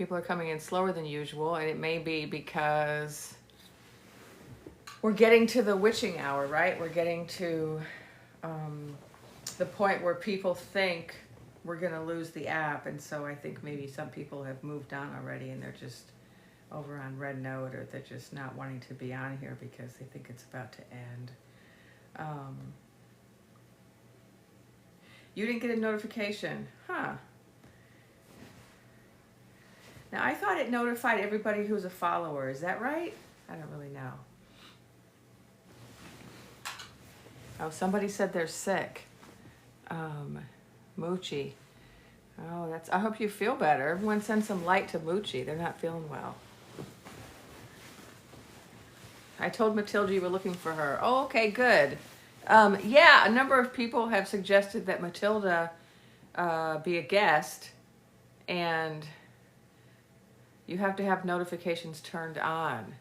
People are coming in slower than usual, and it may be because we're getting to the witching hour, right? We're getting to the point where people think we're going to lose the app, and so I think maybe some people have moved on already, and they're just over on Red Note, or they're just not wanting to be on here because they think it's about to end. You didn't get a notification, huh? Now, I thought it notified everybody who's a follower. Is that right? I don't really know. Oh, somebody said they're sick. Moochie. Oh, that's. I hope you feel better. Everyone send some light to Moochie. They're not feeling well. I told Matilda you were looking for her. Oh, okay, good. Yeah, a number of people have suggested that Matilda be a guest, and you have to have notifications turned on.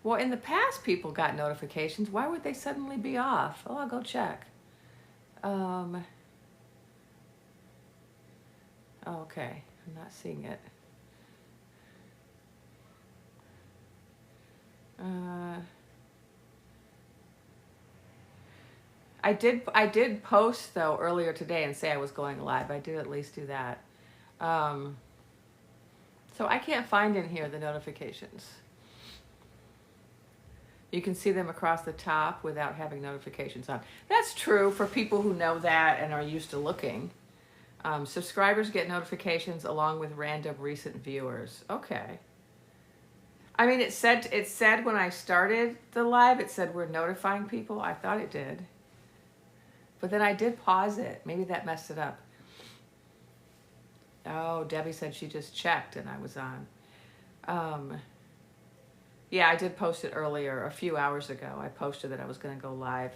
Well, in the past, people got notifications. Why would they suddenly be off? Oh, I'll go check. Oh, okay, I'm not seeing it. I did post though earlier today and say I was going live. I did at least do that. So I can't find in here the notifications. You can see them across the top without having notifications on. That's true for people who know that and are used to looking. Subscribers get notifications along with random recent viewers. Okay. I mean, it said when I started the live, it said we're notifying people. I thought it did. But then I did pause it. Maybe that messed it up. Oh, Debbie said she just checked and I was on. Yeah, I did post it earlier, a few hours ago. I posted that I was going to go live.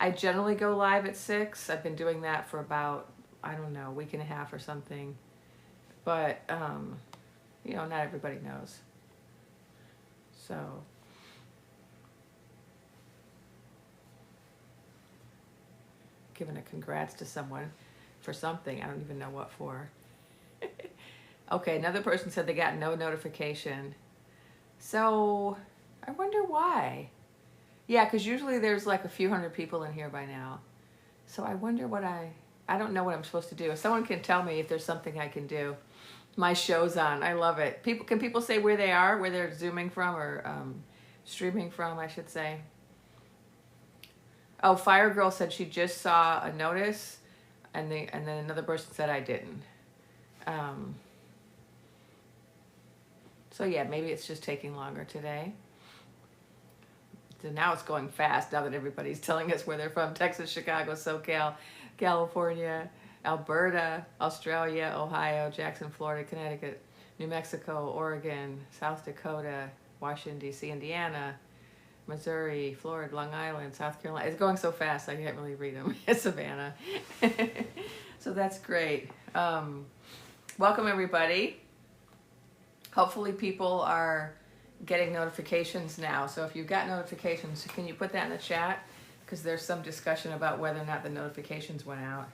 I generally go live at 6. I've been doing that for about, I don't know, a week and a half or something. But, you know, not everybody knows. So, giving a congrats to someone for something. I don't even know what for. Okay, another person said they got no notification. So, I wonder why. Yeah, because usually there's like a few hundred people in here by now. So I wonder what I don't know what I'm supposed to do. If someone can tell me if there's something I can do. My show's on. I love it. Can people say where they are, where they're zooming from or streaming from, I should say? Oh, Fire Girl said she just saw a notice, and then another person said I didn't. So yeah, maybe it's just taking longer today. So now it's going fast now that everybody's telling us where they're from. Texas, Chicago, SoCal, California, Alberta, Australia, Ohio, Jackson, Florida, Connecticut, New Mexico, Oregon, South Dakota, Washington, D.C., Indiana, Missouri, Florida, Long Island, South Carolina. It's going so fast I can't really read them. Savannah. So that's great. Welcome, everybody. Hopefully people are getting notifications now. So if you've got notifications, can you put that in the chat? Because there's some discussion about whether or not the notifications went out.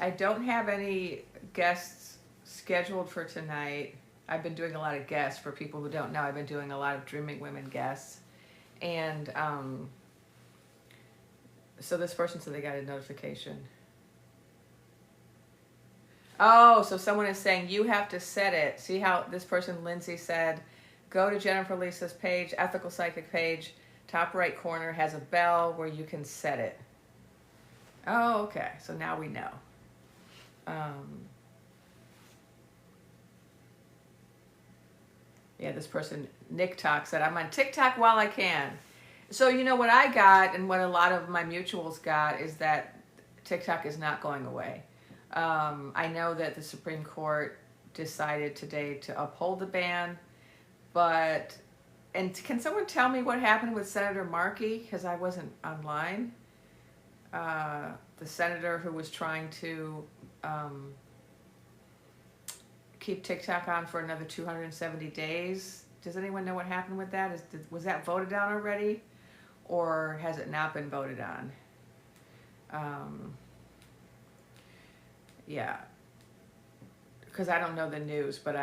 I don't have any guests scheduled for tonight. I've been doing a lot of guests. For people who don't know, I've been doing a lot of Dreaming Women guests. And so this person said they got a notification. Oh, so someone is saying you have to set it. See how this person, Lindsay, said, go to Jennifer Lisa's page, Ethical Psychic page, top right corner has a bell where you can set it. Oh, okay. So now we know. Yeah, this person, Nick Talk, said, I'm on TikTok while I can. So you know what I got and what a lot of my mutuals got is that TikTok is not going away. I know that the Supreme Court decided today to uphold the ban, and can someone tell me what happened with Senator Markey? Because I wasn't online. The senator who was trying to keep TikTok on for another 270 days. Does anyone know what happened with that? Was that voted on already? Or has it not been voted on? Yeah. because I don't know the news, but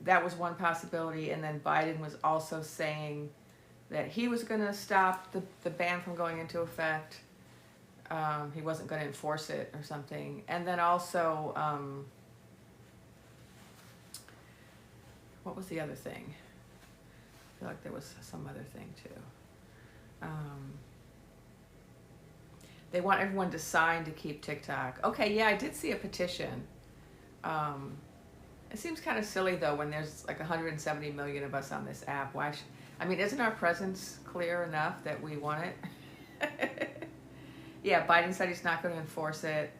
that was one possibility. And then Biden was also saying that he was going to stop the ban from going into effect. He wasn't going to enforce it or something. And then also, what was the other thing? I feel like there was some other thing too. They want everyone to sign to keep TikTok. Okay, yeah, I did see a petition. It seems kind of silly though when there's like 170 million of us on this app. Why? I mean, isn't our presence clear enough that we want it? Yeah, Biden said he's not going to enforce it.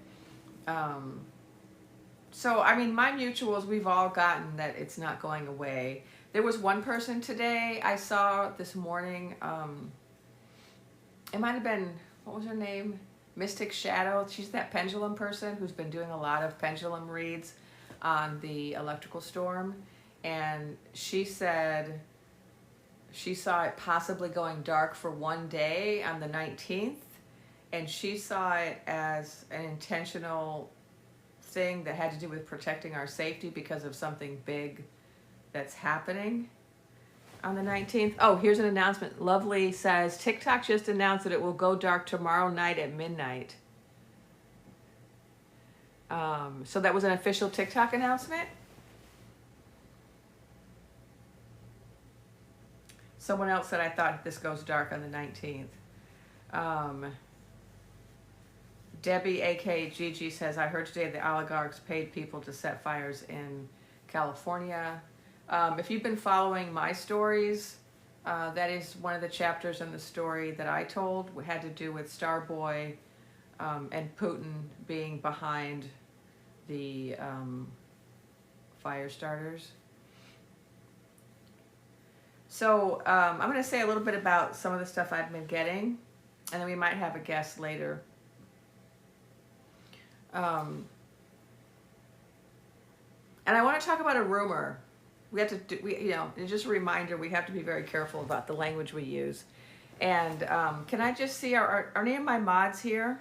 So, I mean, my mutuals, we've all gotten that it's not going away. There was one person today I saw this morning. It might have been, what was her name? Mystic Shadow. She's that pendulum person who's been doing a lot of pendulum reads on the electrical storm. And she said she saw it possibly going dark for one day on the 19th. And she saw it as an intentional thing that had to do with protecting our safety because of something big that's happening on the 19th. Oh, here's an announcement. Lovely says, TikTok just announced that it will go dark tomorrow night at midnight. So that was an official TikTok announcement. Someone else said, I thought this goes dark on the 19th. Debbie, aka Gigi, says, I heard today the oligarchs paid people to set fires in California. If you've been following my stories, that is one of the chapters in the story that I told. It had to do with Starboy and Putin being behind the fire starters. So I'm going to say a little bit about some of the stuff I've been getting, and then we might have a guest later. And I want to talk about a rumor. We have to do, just a reminder, we have to be very careful about the language we use. And can I just see, are any of my mods here?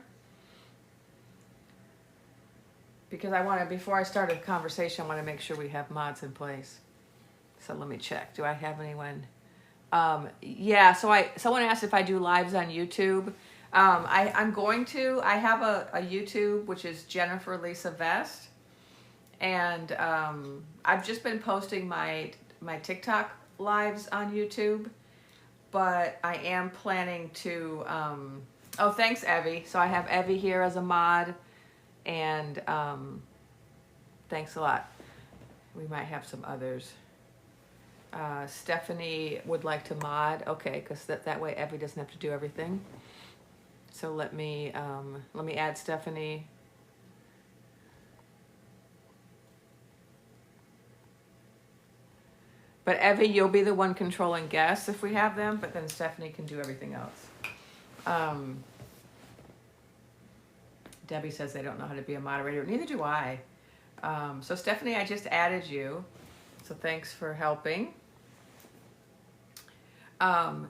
Because I want to, before I start a conversation, I want to make sure we have mods in place. So let me check. Do I have anyone? Yeah, so someone asked if I do lives on YouTube. I'm going to. I have a YouTube, which is Jennifer Lisa Vest. And I've just been posting my TikTok lives on YouTube. But I am planning to... oh, thanks, Evie. So I have Evie here as a mod. And thanks a lot. We might have some others. Stephanie would like to mod. Okay, because that way Evie doesn't have to do everything. So let me add Stephanie. But Evie, you'll be the one controlling guests if we have them, but then Stephanie can do everything else. Debbie says they don't know how to be a moderator. Neither do I. So Stephanie, I just added you. So thanks for helping. So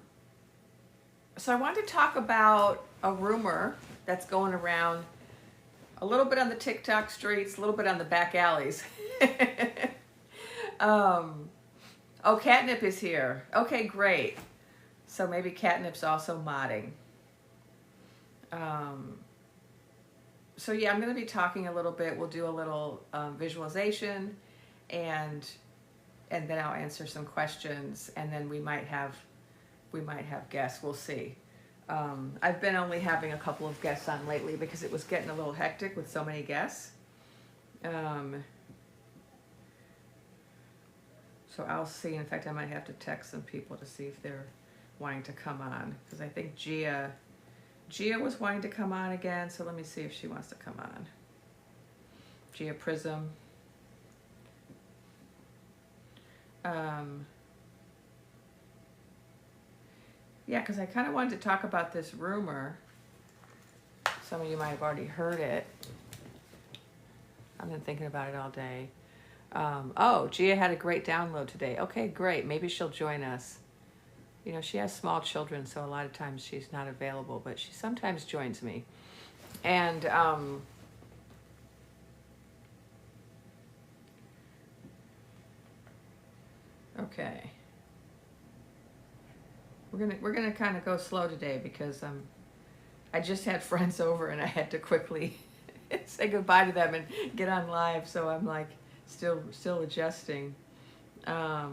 I wanted to talk about a rumor that's going around a little bit on the TikTok streets, a little bit on the back alleys. Oh, Catnip is here. Okay, great. So maybe Catnip's also modding. So yeah, I'm going to be talking a little bit. We'll do a little visualization, and then I'll answer some questions, and then we might have guests. We'll see. I've been only having a couple of guests on lately because it was getting a little hectic with so many guests. So I'll see. In fact, I might have to text some people to see if they're wanting to come on, because I think Gia was wanting to come on again. So let me see if she wants to come on. Gia Prism. Yeah, because I kind of wanted to talk about this rumor. Some of you might have already heard it. I've been thinking about it all day. Oh, Gia had a great download today. Okay, great. Maybe she'll join us. You know, she has small children, so a lot of times she's not available, but she sometimes joins me. And Okay. We're gonna kind of go slow today because I just had friends over and I had to quickly say goodbye to them and get on live, so I'm like still adjusting. Oh,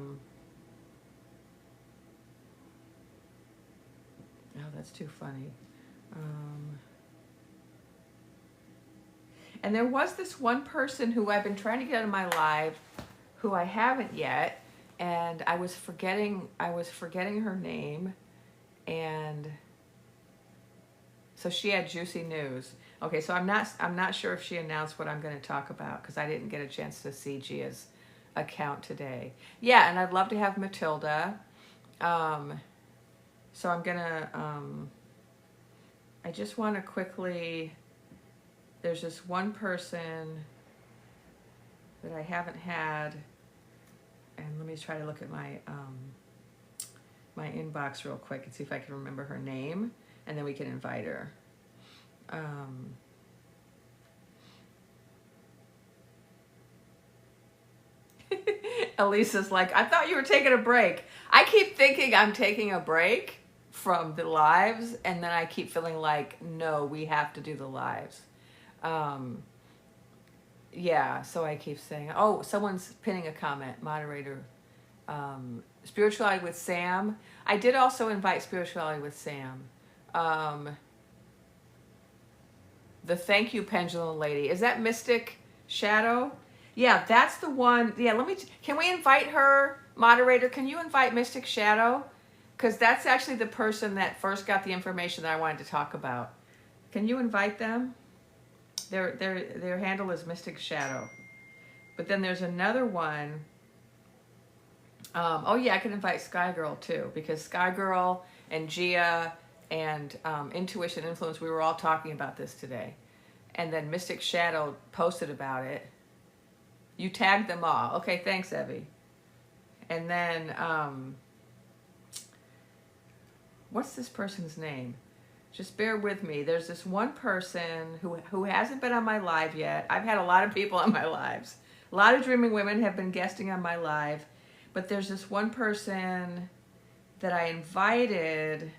that's too funny. And there was this one person who I've been trying to get on my live, who I haven't yet, and I was forgetting her name, and so she had juicy news. Okay, so I'm not sure if she announced what I'm going to talk about because I didn't get a chance to see Gia's account today. Yeah, and I'd love to have Matilda. So I'm gonna. I just want to quickly. There's this one person that I haven't had, and let me try to look at my my inbox real quick and see if I can remember her name, and then we can invite her. Elisa's like, I thought you were taking a break. I keep thinking I'm taking a break from the lives, and then I keep feeling like, no, we have to do the lives. Yeah, so I keep saying, oh, someone's pinning a comment, moderator. Spirituality with Sam. I did also invite Spirituality with Sam. The Thank You Pendulum Lady. Is that Mystic Shadow? Yeah, that's the one. Yeah, can we invite her? Moderator, can you invite Mystic Shadow? Because that's actually the person that first got the information that I wanted to talk about. Can you invite them? Their handle is Mystic Shadow. But then there's another one. Oh yeah, I can invite Sky Girl too, because Sky Girl and Gia and Intuition Influence, we were all talking about this today. And then Mystic Shadow posted about it. You tagged them all. Okay, thanks, Evie. And then, what's this person's name? Just bear with me. There's this one person who hasn't been on my live yet. I've had a lot of people on my lives. A lot of Dreaming Women have been guesting on my live. But there's this one person that I invited,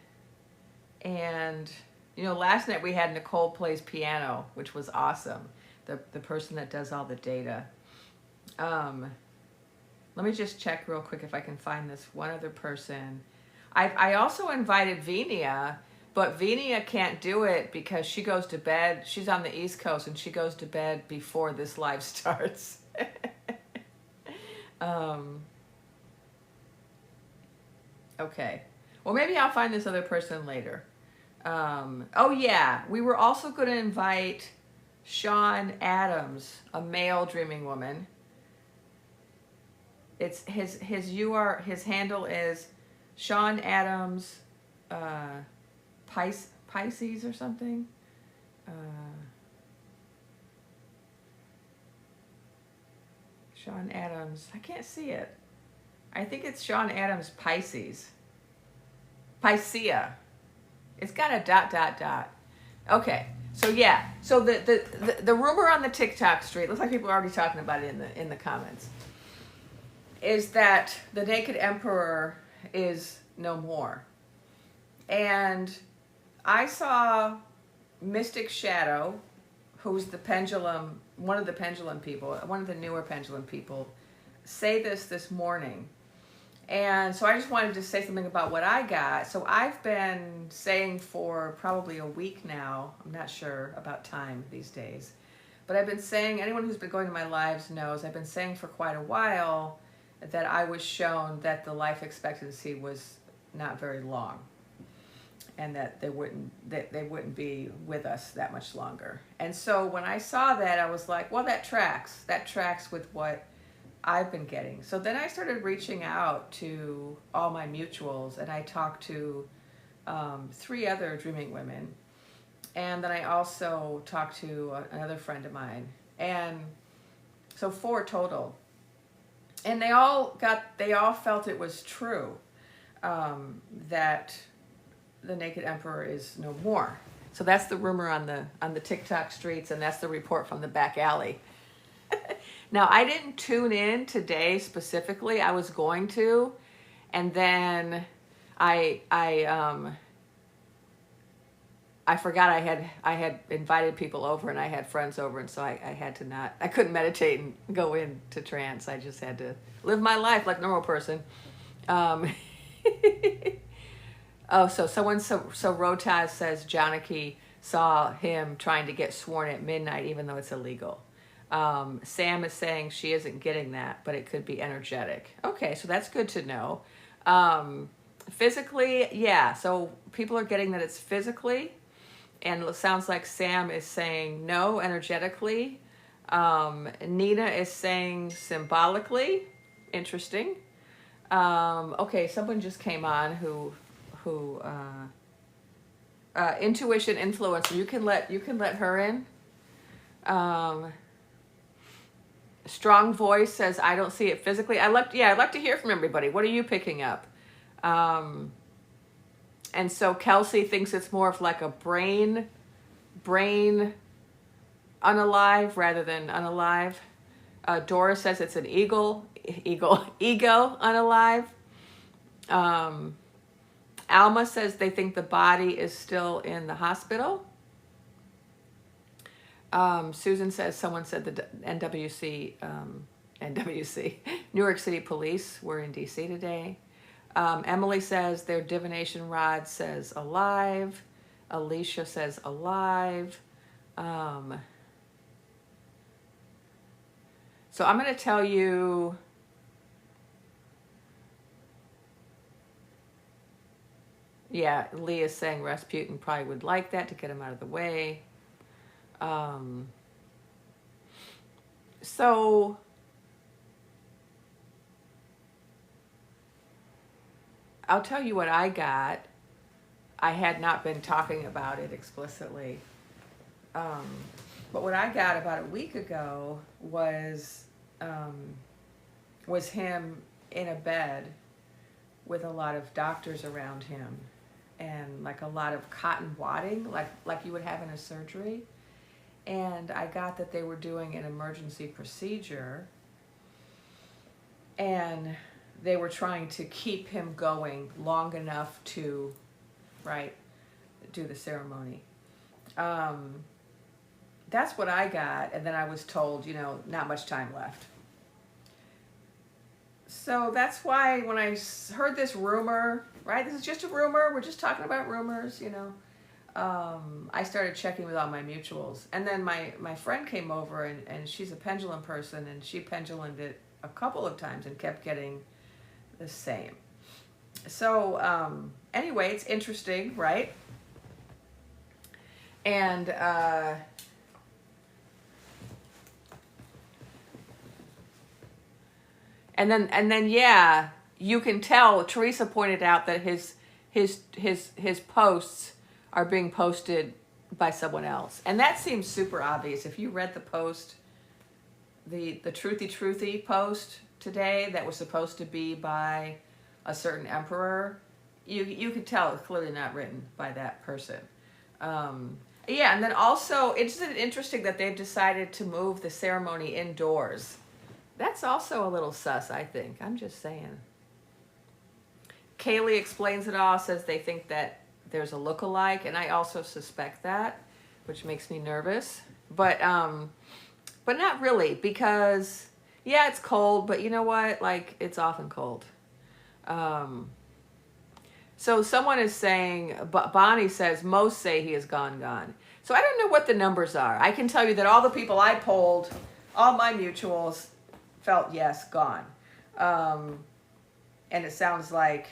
and last night we had Nicole Plays Piano, which was awesome. The person that does all the data. Let me just check real quick if I can find this one other person. I also invited Venia, but Venia can't do it because she goes to bed. She's on the East Coast and she goes to bed before this live starts. Okay. Well, maybe I'll find this other person later. Oh yeah, we were also going to invite Sean Adams, a male Dreaming Woman. It's his handle is Sean Adams, Pisces or something. Sean Adams. I can't see it. I think it's Sean Adams Pisces. Piscea. It's got a ... Okay. So yeah. So the rumor on the TikTok street, looks like people are already talking about it in the comments, is that the Naked Emperor is no more. And I saw Mystic Shadow, who's the pendulum, one of the pendulum people, one of the newer pendulum people, say this morning. And so I just wanted to say something about what I got. So I've been saying for probably a week now, I'm not sure about time these days, but I've been saying, anyone who's been going to my lives knows, I've been saying for quite a while that I was shown that the life expectancy was not very long, and that they wouldn't be with us that much longer. And so when I saw that, I was like, well, that tracks with what I've been getting. So then I started reaching out to all my mutuals, and I talked to 3 other Dreaming Women, and then I also talked to another friend of mine, and so 4 total. And they all felt it was true, that the Naked Emperor is no more. So that's the rumor on the TikTok streets, and that's the report from the back alley. Now, I didn't tune in today specifically. I was going to, and then I forgot I had invited people over and I had friends over, and so I had to not, I couldn't meditate and go into trance. I just had to live my life like a normal person. Oh, so Rotaz says Janaki saw him trying to get sworn at midnight, even though it's illegal. Sam is saying she isn't getting that, but it could be energetic. Okay, so that's good to know. Physically, yeah, so people are getting that it's physically, and it sounds like Sam is saying no, energetically. Nina is saying symbolically. Interesting. Okay, someone just came on who intuition influencer. You can let her in. Strong voice says I don't see it physically. I'd like to hear from everybody. What are you picking up? And so Kelsey thinks it's more of like a brain unalive rather than unalive. Dora says it's an ego unalive. Alma says they think the body is still in the hospital. Susan says someone said the NWC, New York City Police were in DC today. Emily says their divination rod says alive. Alicia says alive. So I'm going to tell you, yeah, Leah's saying Rasputin probably would like that to get him out of the way. So I'll tell you what I got. I had not been talking about it explicitly. But what I got about a week ago was him in a bed with a lot of doctors around him and like a lot of cotton wadding, like you would have in a surgery. And I got that they were doing an emergency procedure and they were trying to keep him going long enough to, do the ceremony. That's what I got. And then I was told, not much time left. So that's why when I heard this rumor, this is just a rumor. We're just talking about rumors, I started checking with all my mutuals. And then my friend came over and she's a pendulum person and she pendulumed it a couple of times and kept getting the same. So anyway, it's interesting, right? And then yeah, you can tell. Teresa pointed out that his posts are being posted by someone else, and that seems super obvious. If you read the post, the truthy post today that was supposed to be by a certain emperor, you could tell it's clearly not written by that person. Yeah, and then also it's interesting that they've decided to move the ceremony indoors. That's also a little sus, I think. I'm just saying. Kaylee explains it all, says they think that there's a look-alike, and I also suspect that, which makes me nervous. But not really, because yeah, it's cold, but you know what? It's often cold. So someone is saying, Bonnie says, most say he is gone. So I don't know what the numbers are. I can tell you that all the people I polled, all my mutuals felt yes, gone. And it sounds like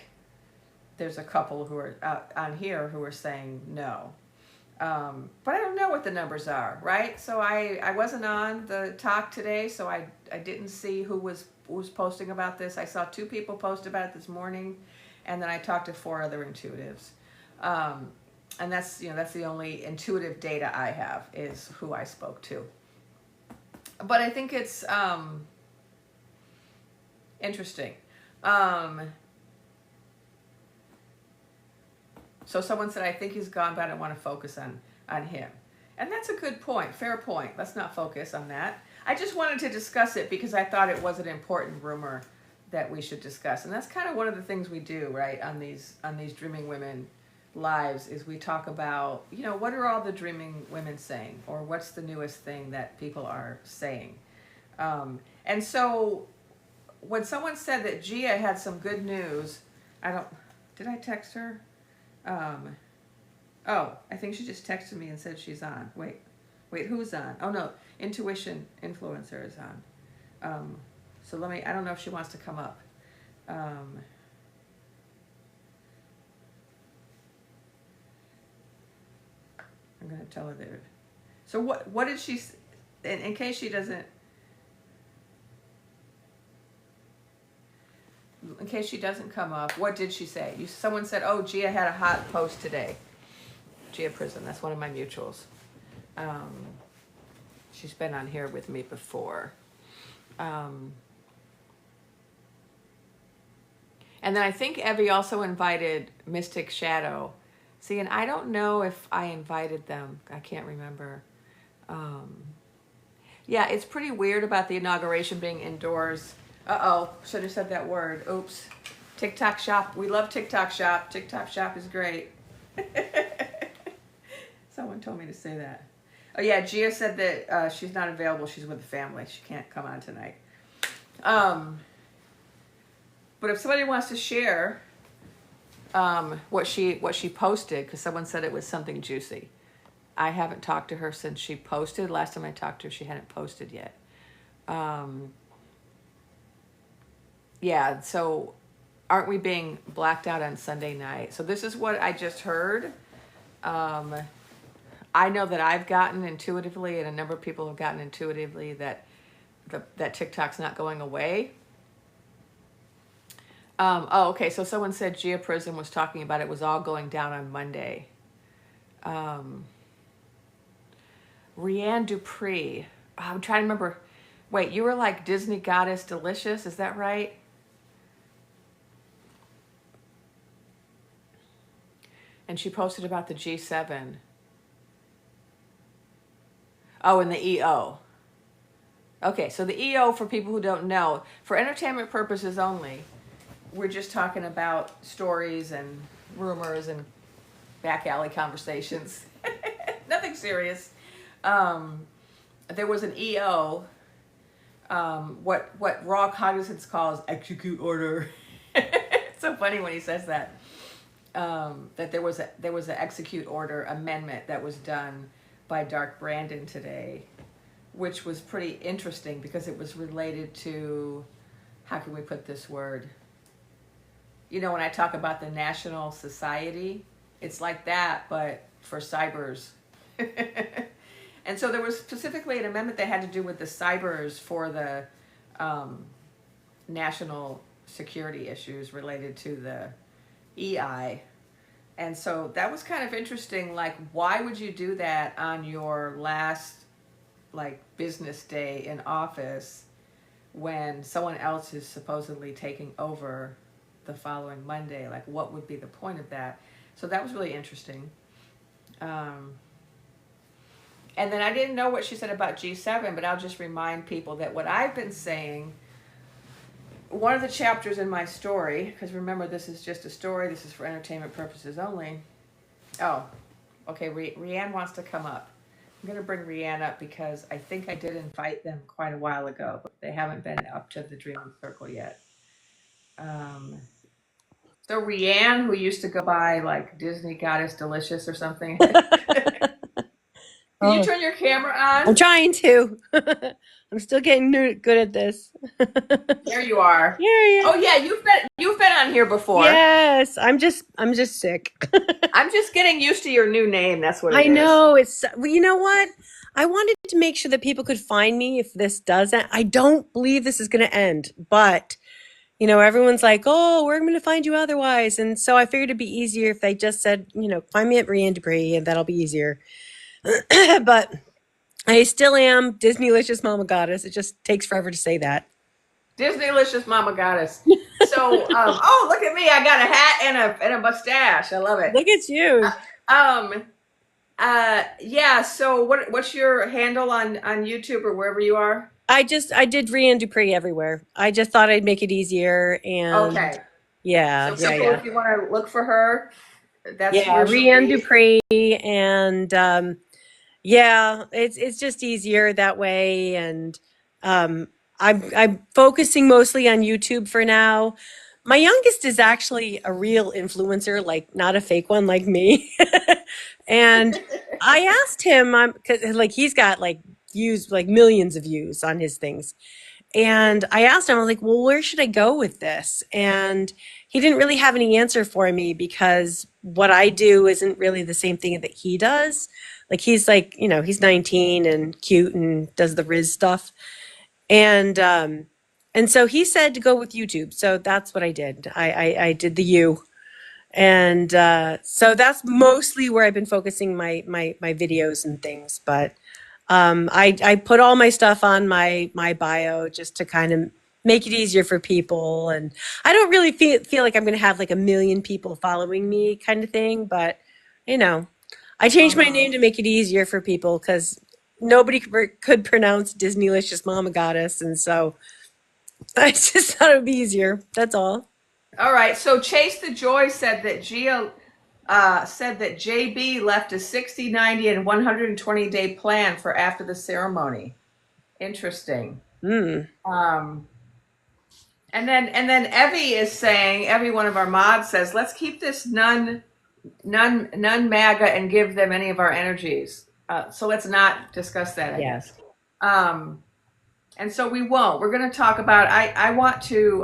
there's a couple who are out on here who are saying no. But I don't know what the numbers are, right? So I wasn't on the talk today, so I didn't see who was posting about this. I saw 2 people post about it this morning, and then I talked to 4 other intuitives. And that's the only intuitive data I have is who I spoke to. But I think it's interesting. So someone said, I think he's gone, but I don't want to focus on him. And that's a good point. Fair point. Let's not focus on that. I just wanted to discuss it because I thought it was an important rumor that we should discuss. And that's kind of one of the things we do, right, on these Dreaming Women lives is we talk about, what are all the Dreaming Women saying, or what's the newest thing that people are saying. And so when someone said that Gia had some good news, did I text her? I think she just texted me and said she's on. Wait, who's on? Oh no, Intuition Influencer is on. So I don't know if she wants to come up. I'm going to tell her there. So what did she, in case she doesn't, come up, what did she say? Someone said, oh, Gia had a hot post today. Gia Prison, that's one of my mutuals. She's been on here with me before. And then I think Evie also invited Mystic Shadow. See, and I don't know if I invited them. I can't remember. Yeah, it's pretty weird about the inauguration being indoors. Uh-oh, should have said that word. Oops. TikTok Shop. We love TikTok Shop. TikTok Shop is great. Someone told me to say that. Oh yeah, Gia said that she's not available. She's with the family. She can't come on tonight. But if somebody wants to share what she posted, because someone said it was something juicy. I haven't talked to her since she posted. Last time I talked to her, she hadn't posted yet. Yeah, so aren't we being blacked out on Sunday night? So this is what I just heard. I know that I've gotten intuitively, and a number of people have gotten intuitively, that TikTok's not going away. Okay, so someone said Gia Prison was talking about it was all going down on Monday. Rianne Dupree. I'm trying to remember. Wait, you were like Disney Goddess Delicious, is that right? And she posted about the G7. Oh, and the EO. Okay, so the EO, for people who don't know, for entertainment purposes only, we're just talking about stories and rumors and back alley conversations. Nothing serious. There was an EO, what raw cognizance calls execute order. It's so funny when he says that. That there was an execute order amendment that was done by Dark Brandon today, which was pretty interesting because it was related to, how can we put this word? When I talk about the National Society, it's like that, but for cybers. And so there was specifically an amendment that had to do with the cybers for the national security issues related to the EI. And so that was kind of interesting. Like, why would you do that on your last, business day in office when someone else is supposedly taking over the following Monday? Like, what would be the point of that? So that was really interesting. And then I didn't know what she said about G7, but I'll just remind people that what I've been saying, one of the chapters in my story, because remember, this is just a story, this is for entertainment purposes only. Oh, okay, Rianne wants to come up. I'm going to bring Rianne up because I think I did invite them quite a while ago, but they haven't been up to the Dreaming Circle yet. So Rianne, who used to go by Disney Goddess Delicious or something. Can you turn your camera on? I'm trying to. I'm still getting good at this. There you are. Yeah. Oh yeah, you've been on here before. Yes, I'm just sick. I'm just getting used to your new name. That's what it is. I know you know what? I wanted to make sure that people could find me if this doesn't. I don't believe this is going to end, but everyone's like, "Oh, we're going to find you otherwise," and so I figured it'd be easier if they just said, "Find me at Rianne Dupree," and that'll be easier. But I still am Disneylicious Mama Goddess. It just takes forever to say that. Disneylicious Mama Goddess. So, oh, look at me! I got a hat and a mustache. I love it. Look at you. Yeah. So what's your handle on YouTube or wherever you are? I did Rian Dupree everywhere. I just thought I'd make it easier, and Okay. yeah, So yeah, people, yeah. if you want to look for her, that's Yeah, where she'll Rian be. Dupree, and yeah, it's just easier that way. And um, I'm focusing mostly on YouTube for now. My youngest is actually a real influencer, like not a fake one like me. And I asked him, because like he's got like views, like millions of views on his things. And I asked him, I was like, well, where should I go with this? And he didn't really have any answer for me because what I do isn't really the same thing that he does. Like he's like, he's 19 and cute and does the Riz stuff. And so he said to go with YouTube. So that's what I did. I did the U. And so that's mostly where I've been focusing my videos and things. But I put all my stuff on my bio just to kind of make it easier for people. And I don't really feel like I'm going to have like a million people following me kind of thing. But, you know, I changed my Uh-huh. name to make it easier for people because nobody could pronounce Disneylicious Mama Goddess. And so I just thought it would be easier. That's all. All right. So Chase the Joy said that JB left a 60, 90, and 120-day plan for after the ceremony. Interesting. Mm, Um, and then Evie is saying, Evie, one of our mods says, let's keep this none MAGA and give them any of our energies. So let's not discuss that, I yes. guess. Um, and so we won't. We're going to talk about. I want to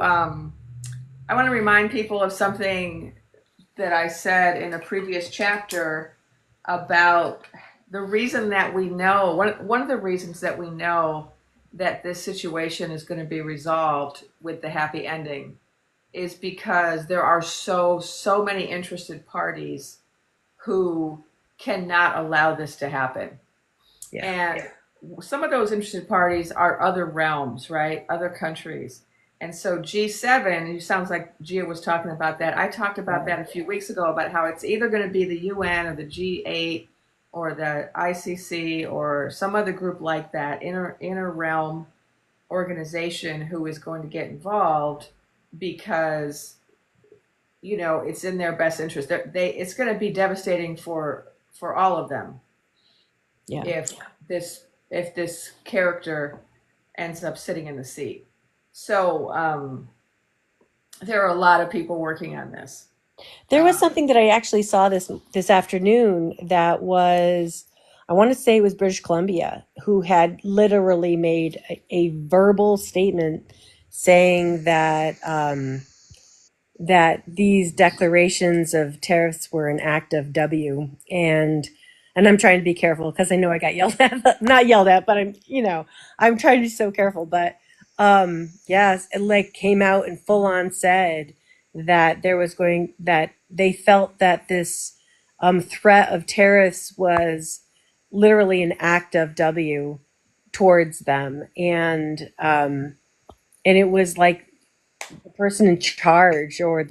remind people of something that I said in a previous chapter about the reason that we know one of the reasons that we know that this situation is going to be resolved with the happy ending is because there are so many interested parties who cannot allow this to happen. Yeah. And some of those interested parties are other realms, right? Other countries. And so G7, it sounds like Gia was talking about that. I talked about that a few weeks ago about how it's either going to be the UN or the G8 or the ICC or some other group like that, inner realm organization who is going to get involved because it's in their best interest. It's going to be devastating for all of them Yeah. if this if this character ends up sitting in the seat. So there are a lot of people working on this. There was Uh, something that I actually saw this afternoon that was, I want to say it was British Columbia, who had literally made a verbal statement saying that these declarations of tariffs were an act of W. And I'm trying to be careful because I know I got yelled at, not yelled at, but I'm trying to be so careful. But yes, it like came out and full on said that that they felt that this threat of tariffs was literally an act of W towards them. And it was like the person in charge or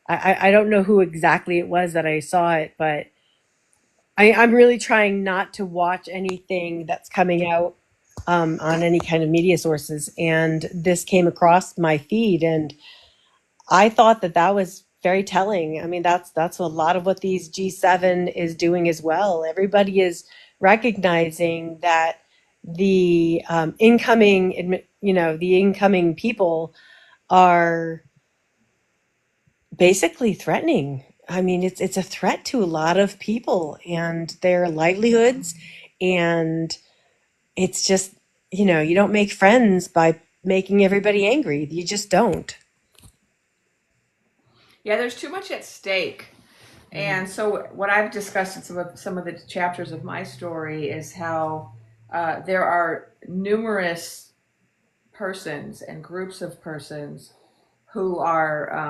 I don't know who exactly it was that I saw it, but I'm really trying not to watch anything that's coming out on any kind of media sources. And this came across my feed, and I thought that that was very telling. I mean, that's a lot of what these G7 is doing as well. Everybody is recognizing that the the incoming people are basically threatening. I mean, it's a threat to a lot of people and their livelihoods, and it's just, you don't make friends by making everybody angry. You just don't. yeah, there's too much at stake. And so what I've discussed in some of the chapters of my story is how there are numerous persons and groups of persons who are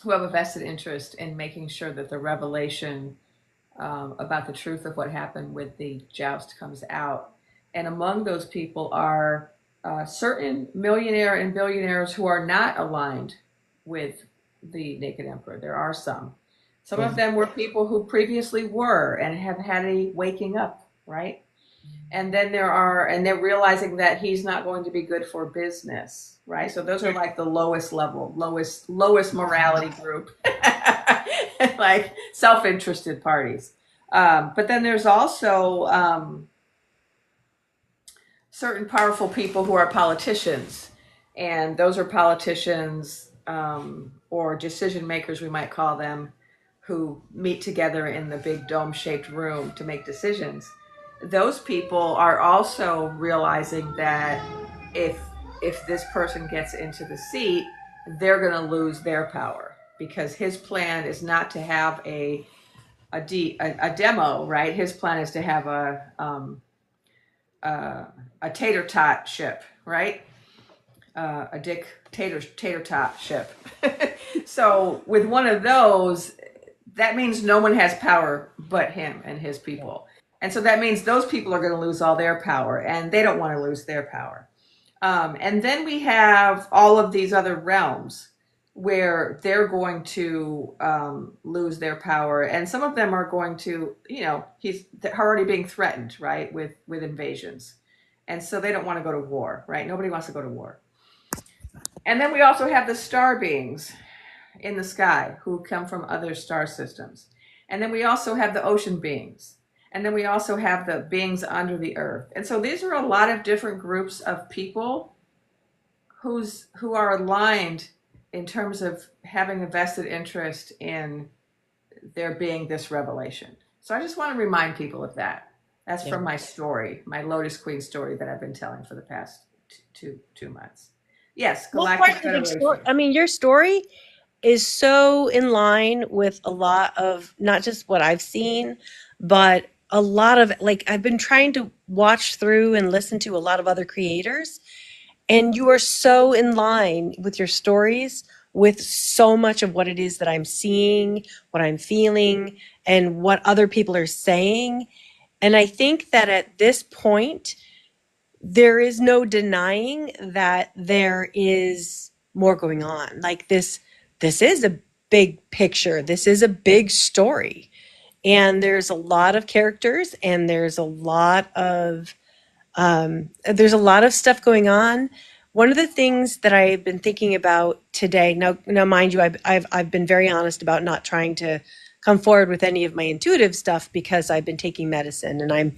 who have a vested interest in making sure that the revelation about the truth of what happened with the joust comes out. And among those people are certain millionaire and billionaires who are not aligned with the Naked Emperor. There are some. Some of them were people who previously were and have had a waking up, right? And then and they're realizing that he's not going to be good for business, right? So those are like the lowest level, lowest morality group, like self-interested parties. But then there's also certain powerful people who are politicians, and those are politicians or decision makers, we might call them, who meet together in the big dome-shaped room to make decisions. Those people are also realizing that if if this person gets into the seat, they're going to lose their power because his plan is not to have a demo, right? His plan is to have a tater tot ship, right? A tater tot ship. So with one of those, that means no one has power but him and his people. And so that means those people are going to lose all their power, and they don't want to lose their power. And then we have all of these other realms where they're going to lose their power, and some of them are going to, he's already being threatened, right, with invasions, and so they don't want to go to war, right? Nobody wants to go to war. And then we also have the star beings in the sky who come from other star systems. And then we also have the ocean beings. And then we also have the beings under the earth. And so these are a lot of different groups of people who are aligned in terms of having a vested interest in there being this revelation. So I just want to remind people of that. That's from my story, my Lotus Queen story that I've been telling for the past two months. Yes, Galactic Federation. I mean, your story is so in line with a lot of not just what I've seen, but a lot of like I've been trying to watch through and listen to a lot of other creators, and you are so in line with your stories with so much of what it is that I'm seeing, what I'm feeling, and what other people are saying. And I think that at this point, there is no denying that there is more going on. Like this is a big picture. This is a big story. And there's a lot of characters and there's a lot of stuff going on. One of the things that I've been thinking about today, now mind you, I've been very honest about not trying to come forward with any of my intuitive stuff because I've been taking medicine and I'm,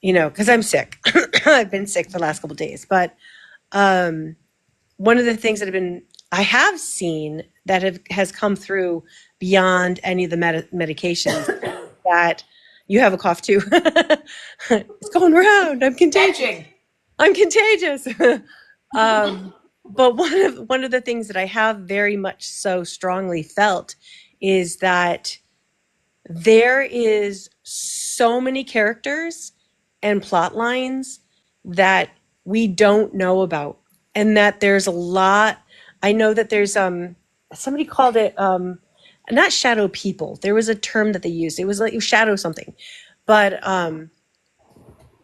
because I'm sick. I've been sick for the last couple of days. But one of the things that I have seen that has come through beyond any of the medications that you have a cough too. It's going around. I'm contagious. I'm contagious. But one of the things that I have very much so strongly felt is that there is so many characters and plot lines that we don't know about, and that there's a lot. I know that there's somebody called it not shadow people. There was a term that they used. It was like shadow something, but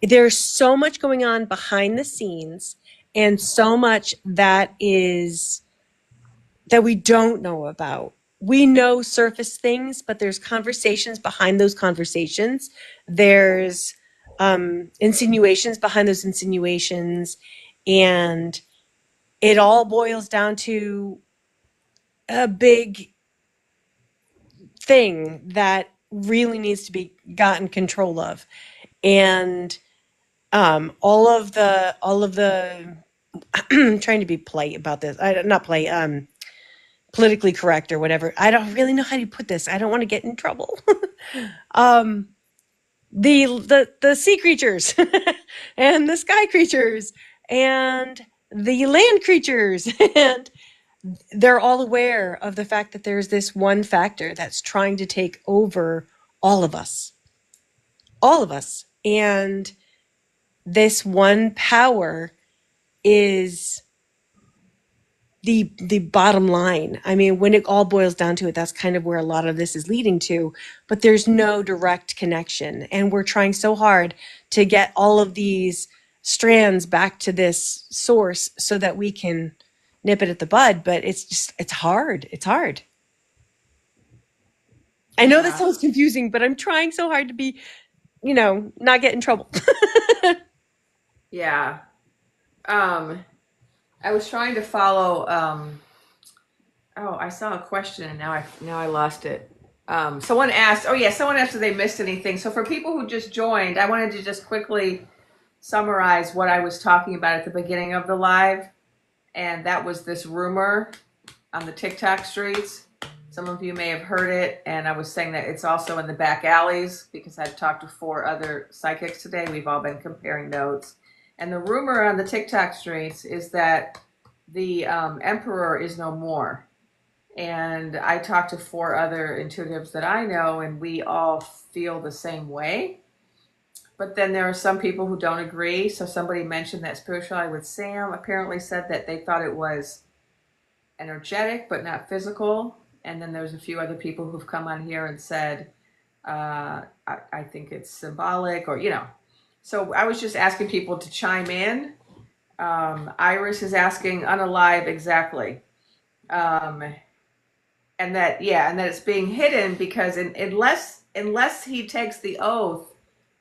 there's so much going on behind the scenes, and so much that we don't know about. We know surface things, but there's conversations behind those conversations. There's insinuations behind those insinuations, and it all boils down to a big thing that really needs to be gotten control of. And all of the I'm trying to be polite about this. Not polite, politically correct or whatever. I don't really know how to put this. I don't want to get in trouble. The sea creatures and the sky creatures and the land creatures, and they're all aware of the fact that there's this one factor that's trying to take over all of us. All of us. And this one power is the bottom line. I mean, when it all boils down to it, that's kind of where a lot of this is leading to, but there's no direct connection. And we're trying so hard to get all of these strands back to this source so that we can nip it at the bud, but it's hard. It's hard. I know that Yeah. sounds confusing, but I'm trying so hard to be, not get in trouble. Yeah. Um, I was trying to follow. Oh, I saw a question and now I lost it. Someone asked. Oh yeah, someone asked if they missed anything. So for people who just joined, I wanted to just quickly summarize what I was talking about at the beginning of the live, and that was this rumor on the TikTok streets. Some of you may have heard it, and I was saying that it's also in the back alleys because I've talked to 4 other psychics today. We've all been comparing notes. And the rumor on the TikTok streets is that the emperor is no more. And I talked to 4 other intuitives that I know, and we all feel the same way. But then there are some people who don't agree. So somebody mentioned that Spirituality with Sam apparently said that they thought it was energetic but not physical. And then there's a few other people who've come on here and said, I think it's symbolic, or, So I was just asking people to chime in. Iris is asking unalive exactly. Um, and that it's being hidden because unless he takes the oath,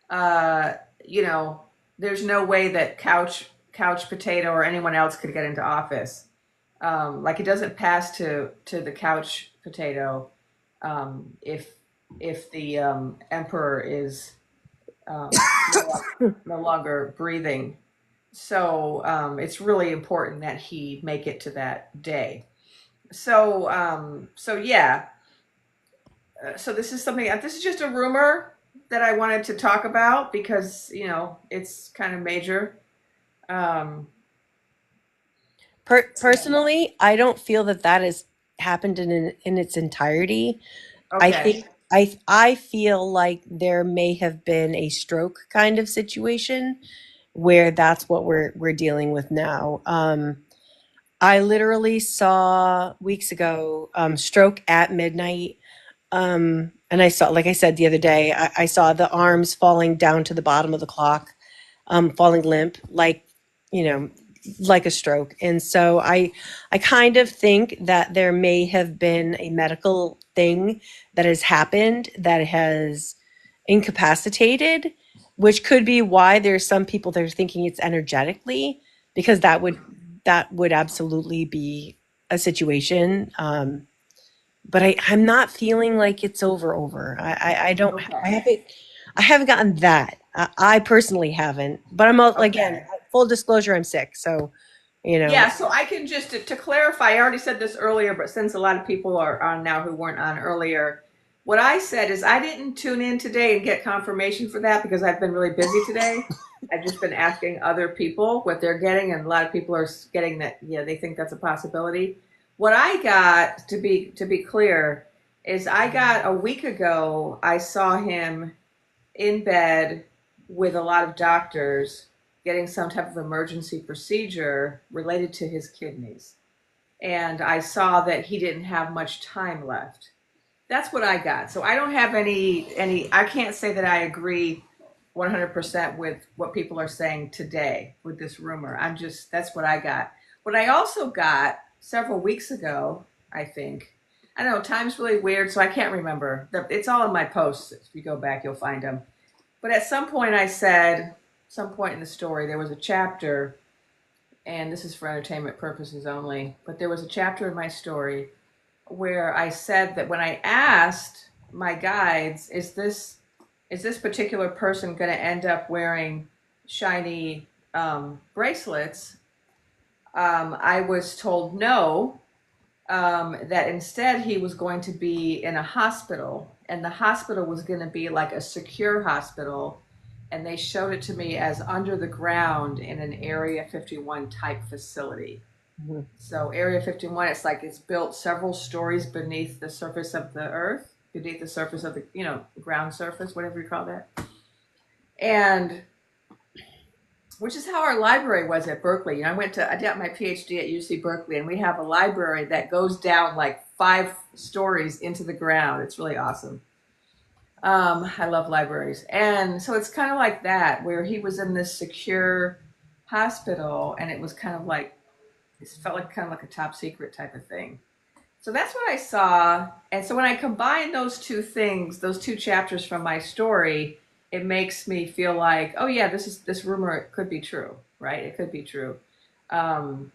uh, you know, there's no way that couch potato or anyone else could get into office. Like it doesn't pass to the couch potato if the emperor is no longer breathing. So it's really important that he make it to that day. So yeah. So this is something. This is just a rumor that I wanted to talk about because it's kind of major. Um, Personally, I don't feel that that has happened in its entirety. I okay. think I feel like there may have been a stroke kind of situation where that's what we're dealing with now. I literally saw weeks ago stroke at midnight. And I saw, like I said the other day, I saw the arms falling down to the bottom of the clock, falling limp, you know, like a stroke. And so I kind of think that there may have been a medical thing that has happened that has incapacitated, which could be why there's some people that are thinking it's energetically, because that would absolutely be a situation. But I'm not feeling like it's over. I don't Okay. I haven't gotten that. I personally haven't. But again, Okay. full disclosure, I'm sick. So, you know, Yeah, so I can just to clarify, I already said this earlier, but since a lot of people are on now who weren't on earlier, what I said is I didn't tune in today and get confirmation for that because I've been really busy today. I've just been asking other people what they're getting, and a lot of people are getting that, yeah, they think that's a possibility. What I got, to be clear, is I got a week ago, I saw him in bed with a lot of doctors getting some type of emergency procedure related to his kidneys. And I saw that he didn't have much time left. That's what I got. So I don't have any I can't say that I agree 100% with what people are saying today with this rumor. That's what I got. What I also got several weeks ago, I think. I don't know, time's really weird, so I can't remember. It's all in my posts. If you go back, you'll find them. But at some point, I said, some point in the story, there was a chapter, and this is for entertainment purposes only, but there was a chapter in my story where I said that when I asked my guides, is this particular person going to end up wearing shiny bracelets? I was told no, that instead he was going to be in a hospital, and the hospital was going to be like a secure hospital, and they showed it to me as under the ground in an Area 51 type facility. mhm. So Area 51, it's like it's built several stories beneath the surface of the earth, beneath the surface of the ground surface, whatever you call that, and which is how our library was at Berkeley. I did my PhD at UC Berkeley, and we have a library that goes down like 5 stories into the ground. It's really awesome. I love libraries. And so it's kind of like that, where he was in this secure hospital, and it was kind of like, it felt like kind of like a top secret type of thing. So that's what I saw. And so when I combine those two things, those two chapters from my story, it makes me feel like, oh yeah, this rumor, it could be true, right? It could be true. Um,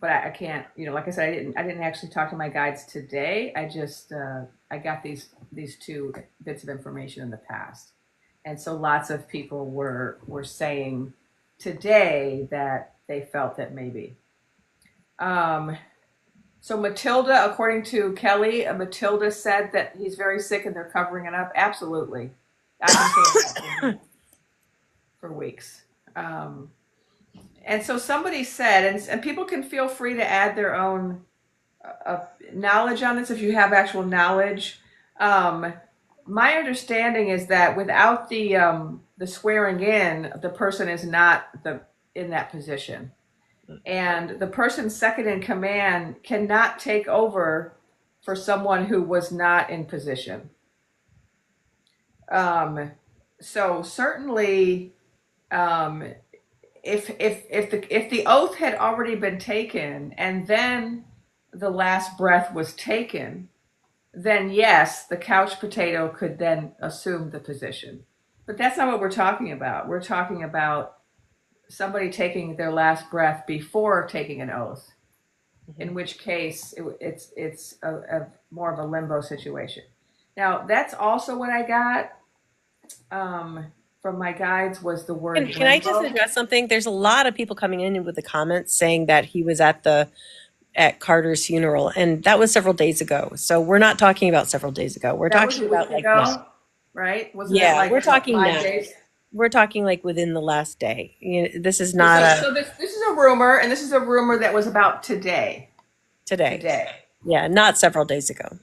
but I can't, like I said, I didn't actually talk to my guides today. I got these two bits of information in the past. And so lots of people were saying today that they felt that maybe. Um, so Matilda, according to Kelly, Matilda said that he's very sick and they're covering it up. Absolutely. I've been saying that for weeks. Um, and so somebody said, and people can feel free to add their own knowledge on this if you have actual knowledge. Um, my understanding is that without the swearing in, the person is not in that position, and the person second in command cannot take over for someone who was not in position. Um, so certainly, um, if the oath had already been taken and then the last breath was taken, then yes, the couch potato could then assume the position. But that's not what we're talking about. We're talking about somebody taking their last breath before taking an oath, in which case it's a more of a limbo situation. Now, that's also what I got from my guides was the word Can I just limbo. address something? There's a lot of people coming in with the comments saying that he was at Carter's funeral, and that was several days ago. So we're not talking about several days ago. We're That was a talking week about like now. ago, right? Wasn't it Yeah, like we're talking 5 days? now. We're talking like within the last day. This is So, not a so this is a rumor, and this is a rumor that was about today. today. Today, Yeah, not several days ago.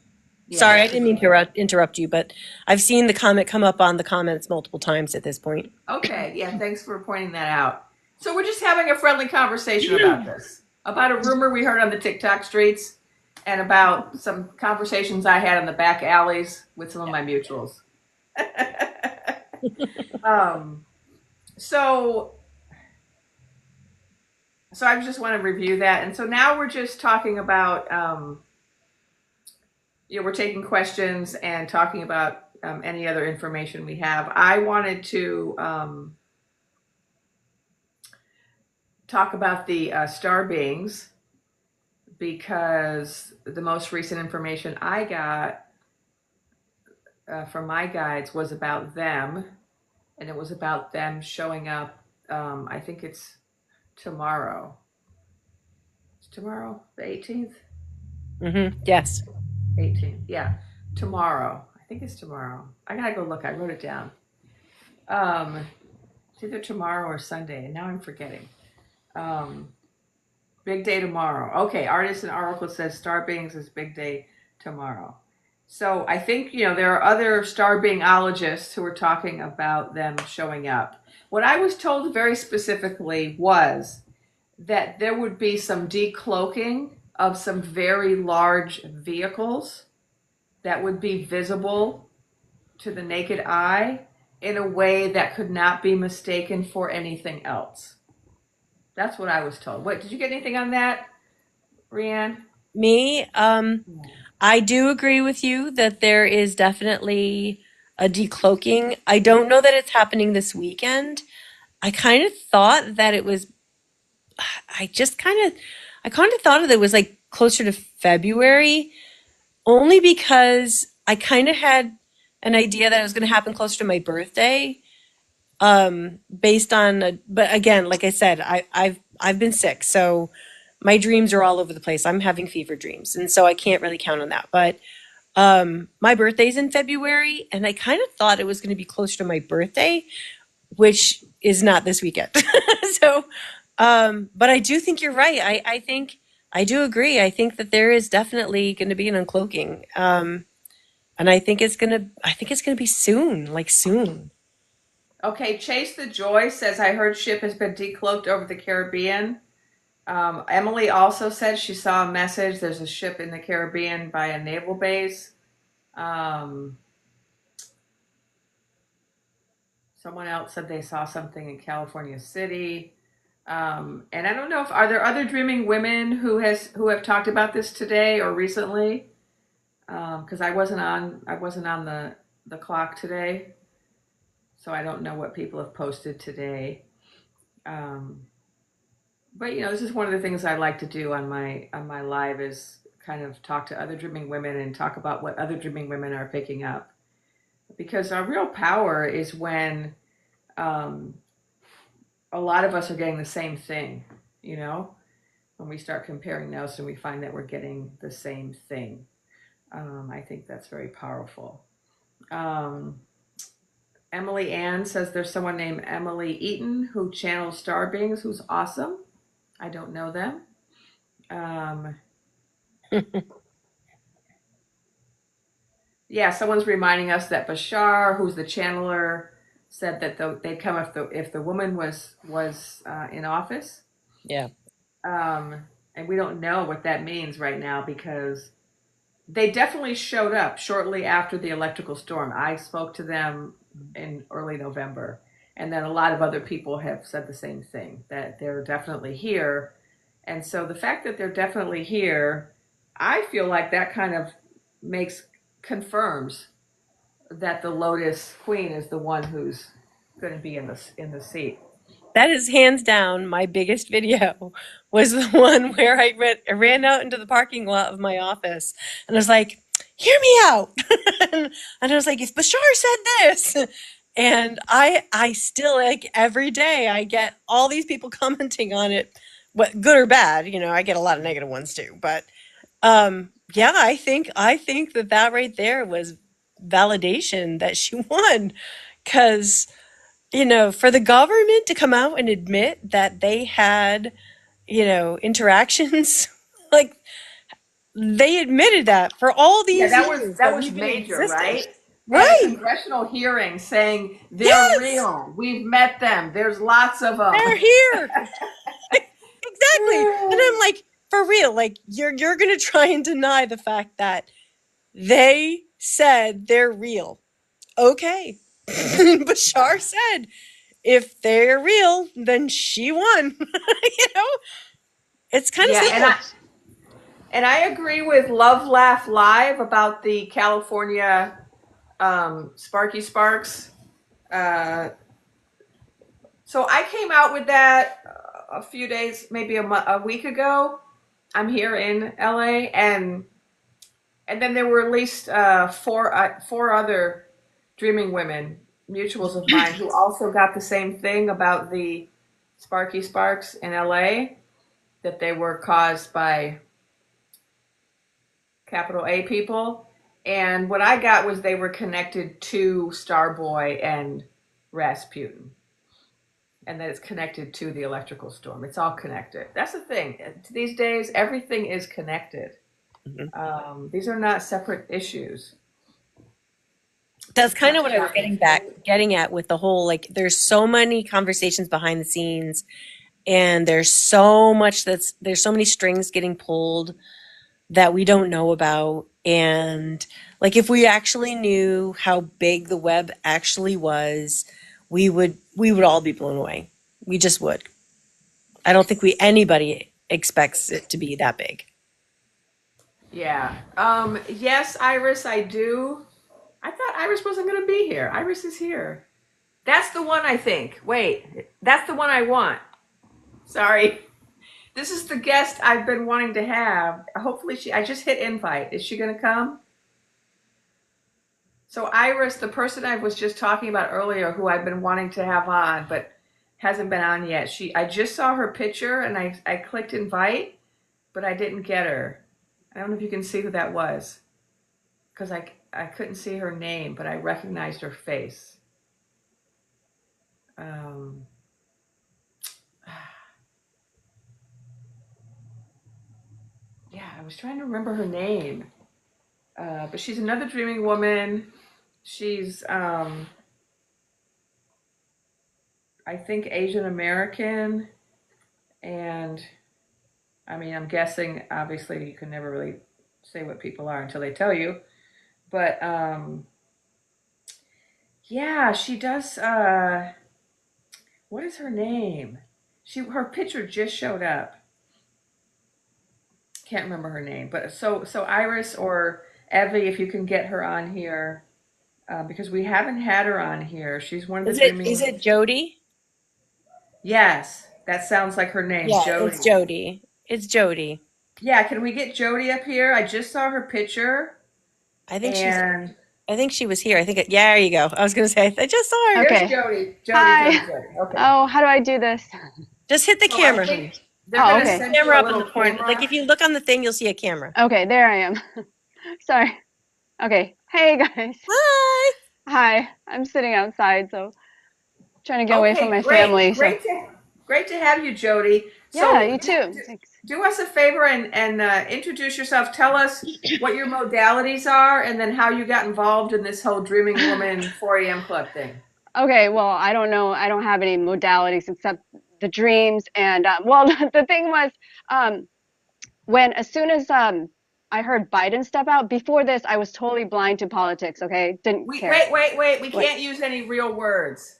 Sorry, yeah, I didn't mean to interrupt you, but I've seen the comment come up on the comments multiple times at this point. okay, yeah. Thanks for pointing that out. So we're just having a friendly conversation about this, about a rumor we heard on the TikTok streets, and about some conversations I had in the back alleys with some of my mutuals. um, so so I just want to review that, and so now we're just talking about we're taking questions and talking about any other information we have. I wanted to talk about the Starbeings because the most recent information I got from my guides was about them, and it was about them showing up. I think it's tomorrow. It's tomorrow, the 18th? Yes. 18th, yeah. Tomorrow. I think it's tomorrow. I gotta go look. I wrote it down. It's either tomorrow or Sunday, and now I'm forgetting. Um, Big day tomorrow. Okay, Artist and Oracle says Star Beings is big day tomorrow. So I think, there are other star beingologists who are talking about them showing up. What I was told very specifically was that there would be some decloaking of some very large vehicles that would be visible to the naked eye in a way that could not be mistaken for anything else. That's what I was told. What, did you get anything on that, Rianne? Me, I do agree with you that there is definitely a decloaking. I don't know that it's happening this weekend. I kind of thought that it was, I just I kind of thought that it was like closer to February, only because I kind of had an idea that it was going to happen closer to my birthday, based on, but again, like I said, I've been sick, so my dreams are all over the place. I'm having fever dreams, and so I can't really count on that. But my birthday's in February, and I kind of thought it was going to be closer to my birthday, which is not this weekend. So, but I do think you're right. I think I do agree. I think that there is definitely going to be an uncloaking, and I think it's gonna be soon, like soon. Okay, Chase the Joy says, I heard ship has been decloaked over the Caribbean. Emily also said she saw a message. There's a ship in the Caribbean by a naval base. Um, Someone else said they saw something in California City. And I don't know if are there other dreaming women who have talked about this today or recently, because I wasn't on the clock today, so I don't know what people have posted today. Um, but this is one of the things I like to do on my live is kind of talk to other dreaming women and talk about what other dreaming women are picking up, because our real power is when um, a lot of us are getting the same thing, you know, when we start comparing notes and we find that we're getting the same thing. I think that's very powerful. Um, Emily Ann says there's someone named Emily Eaton who channels Starbeings, who's awesome. I don't know them. Um, yeah, someone's reminding us that Bashar, who's the channeler, said that they'd come if the woman was in office. Yeah. And we don't know what that means right now because they definitely showed up shortly after the electrical storm. I spoke to them in early November, and then a lot of other people have said the same thing, that they're definitely here. And so the fact that they're definitely here, I feel like that kind of makes confirms that the Lotus Queen is the one who's going to be in the seat. That is hands down my biggest video was the one where I ran out into the parking lot of my office and I was like, hear me out. and I was like, if Bashar said this. And I still like every day I get all these people commenting on it, what good or bad, I get a lot of negative ones too. But yeah, I think that right there was validation that she won. Cause for the government to come out and admit that they had, interactions, like they admitted that for all Yeah, these years that that was we've been major, existing. right? They had a Right. congressional hearing saying they're Yes. real. We've met them. There's lots of They're them. here. Exactly. And I'm like, for real, like you're gonna try and deny the fact that they said they're real. Okay. Bashar said if they're real, then she won. It's kind of Yeah, simple. and I agree with Love Laugh Live about the California Sparky Sparks. Uh, so I came out with that a few days, maybe a week ago. I'm here in LA, and then there were at least four other dreaming women, mutuals of mine, who also got the same thing about the Sparky Sparks in LA, that they were caused by capital A people. And what I got was they were connected to Starboy and Rasputin, and that it's connected to the electrical storm. It's all connected. That's the thing. These days, everything is connected. Mhm. These are not separate issues. That's It's kind not of what I was shocking. getting at with the whole like there's so many conversations behind the scenes and there's so many strings getting pulled that we don't know about. And like if we actually knew how big the web actually was, we would all be blown away. We just would. I don't think we anybody expects it to be that big. Yeah. Yes, Iris, I do. I thought Iris wasn't going to be here. Iris is here. That's the one I think. Wait, that's the one I want. Sorry. This is the guest I've been wanting to have. Hopefully I just hit invite. Is she going to come? So Iris, the person I was just talking about earlier, who I've been wanting to have on, but hasn't been on yet. I just saw her picture and I clicked invite, but I didn't get her. I don't know if you can see who that was, because I couldn't see her name, but I recognized her face. Um, yeah, I was trying to remember her name, but she's another dreaming woman. She's, I think, Asian American, and I mean, I'm guessing. Obviously, you can never really say what people are until they tell you. But yeah, she does. What is her name? her picture just showed up. Can't remember her name, but so Iris or Evie, if you can get her on here, because we haven't had her on here. She's one of the dreaming Is women. it Jody? Yes, that sounds like her name, Yeah, Jody. it's Jody. It's Jody. Yeah, can we get Jody up here? I just saw her picture, I think she's and I think she was here. Yeah, there you go. I was gonna say I just saw her. there's Okay. Jody. Jody, Hi. Jody, Jody. Okay. Oh, how do I do this? Just hit the So I camera, honey. think they're Oh, gonna okay. send you Camera a up in little the corner. Like camera. if you look on the thing, you'll see a camera. Okay, there I am. Sorry. Okay. Hey guys. Hi. Hi. I'm sitting outside, so trying to get away from Okay, my great, family. So great to have you, Jody. yeah, So you too. Thanks. do us a favor and introduce yourself. Tell us what your modalities are, and then how you got involved in this whole Dreaming Woman 4 a.m. club thing. Okay, well, I don't know. I don't have any modalities except the dreams. And well, the thing was, um, when as soon as I heard Biden step out, before this, I was totally blind to politics. Okay, didn't care. Wait. We What? can't use any real words.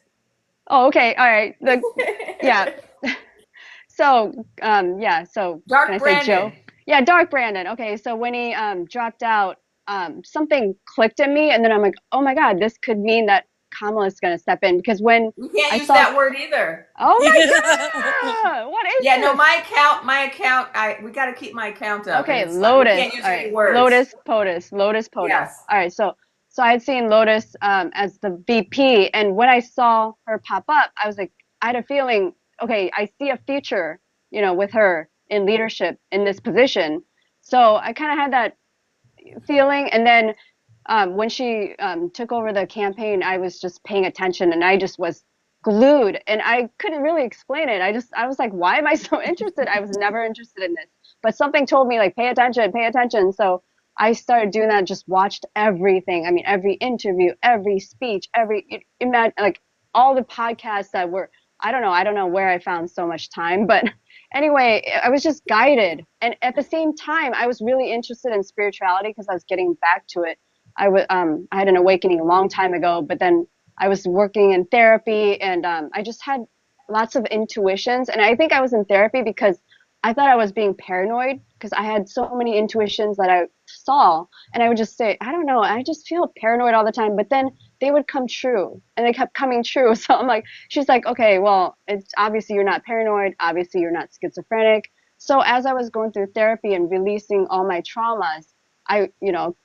Oh, okay. All right. Yeah. So, yeah, so can Dark I say Joe? Brandon. Yeah, Dark Brandon. Okay, so when he dropped out, something clicked in me, and then I'm like, oh my God, this could mean that Kamala's gonna step in because when We can't I use saw, that word either. oh my God, what is Yeah, no, this? my account. We got to keep my account up, and Okay, it's like we Lotus. can't use All any right, words. Lotus POTUS, Lotus POTUS. Yes. All right, so I had seen Lotus as the VP, and when I saw her pop up, I was like, I had a feeling, okay, I see a future, with her in leadership in this position. So I kind of had that feeling, and then when she took over the campaign, I was just paying attention, and I just was glued, and I couldn't really explain it. I was like, why am I so interested? I was never interested in this, but something told me like, pay attention, pay attention. So I started doing that, just watched everything. I mean, every interview, every speech, imagine like all the podcasts that were. I don't know where I found so much time, but anyway, I was just guided. And at the same time, I was really interested in spirituality because I was getting back to it. I had an awakening a long time ago, but then I was working in therapy, and I just had lots of intuitions. And I think I was in therapy because I thought I was being paranoid because I had so many intuitions that I saw, and I would just say, I don't know, I just feel paranoid all the time. But then they would come true, and they kept coming true. So I'm like, she's like, okay, well, it's obviously you're not paranoid, obviously you're not schizophrenic. So as I was going through therapy and releasing all my traumas, I,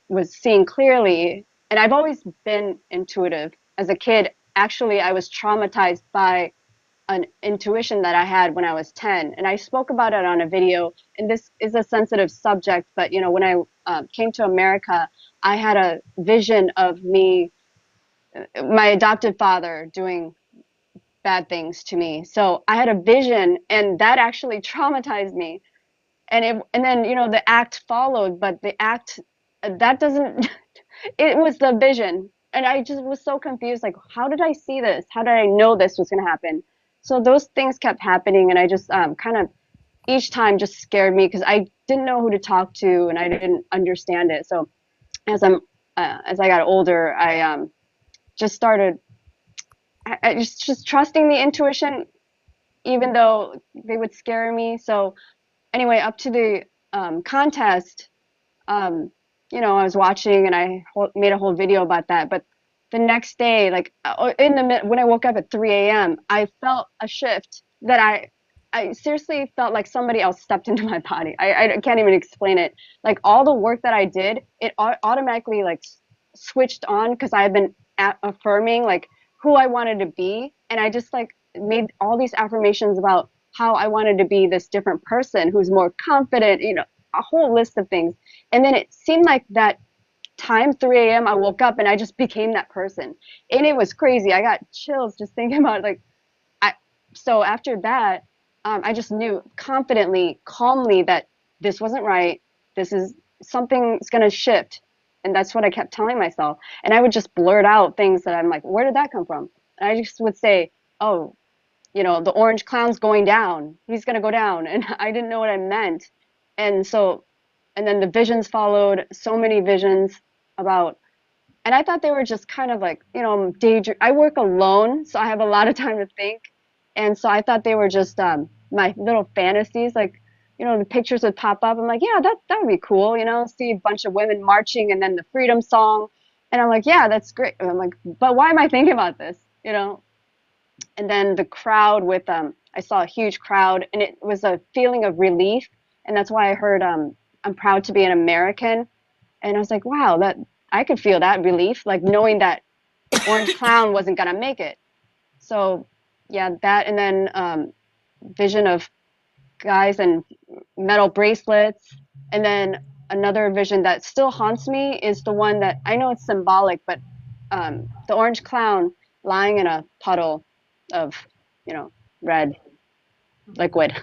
was seeing clearly, and I've always been intuitive. As a kid, actually, I was traumatized by an intuition that I had when I was 10, and I spoke about it on a video. And this is a sensitive subject, but when I came to America, I had a vision of my adopted father doing bad things to me. So I had a vision, and that actually traumatized me. And then the act followed, but the act that doesn't. It was the vision, and I just was so confused. Like, how did I see this? How did I know this was going to happen? So those things kept happening, and I just kind of each time just scared me because I didn't know who to talk to, and I didn't understand it. So as as I got older, I just started I just trusting the intuition, even though they would scare me. So anyway, up to the contest, um, I was watching, and I made a whole video about that. But the next day, like when I woke up at 3 a.m., I felt a shift that I seriously felt like somebody else stepped into my body. I can't even explain it. Like all the work that I did, it automatically like switched on because I had been affirming like who I wanted to be, and I just like made all these affirmations about how I wanted to be this different person who's more confident, a whole list of things. And then it seemed like that time, 3 a.m., I woke up and I just became that person. And it was crazy. I got chills just thinking about it. Like, so after that, I just knew confidently, calmly that this wasn't right. This is something's going to shift. And that's what I kept telling myself. And I would just blurt out things that I'm like, where did that come from? And I just would say, oh, the orange clown's going down. He's going to go down. And I didn't know what I meant. And so, and then the visions followed, so many visions about, and I thought they were just kind of like, daydream. I work alone, so I have a lot of time to think. And so I thought they were just my little fantasies, like, the pictures would pop up. I'm like, yeah, that would be cool, see a bunch of women marching and then the freedom song. And I'm like, yeah, that's great. And I'm like, but why am I thinking about this? And then the crowd with I saw a huge crowd, and it was a feeling of relief. And that's why I heard I'm proud to be an American. And I was like, wow, that I could feel that relief, like knowing that Orange Clown wasn't gonna make it. So yeah, that, and then vision of guys and metal bracelets. And then another vision that still haunts me is the one that I know it's symbolic, but the Orange Clown lying in a puddle of, red liquid.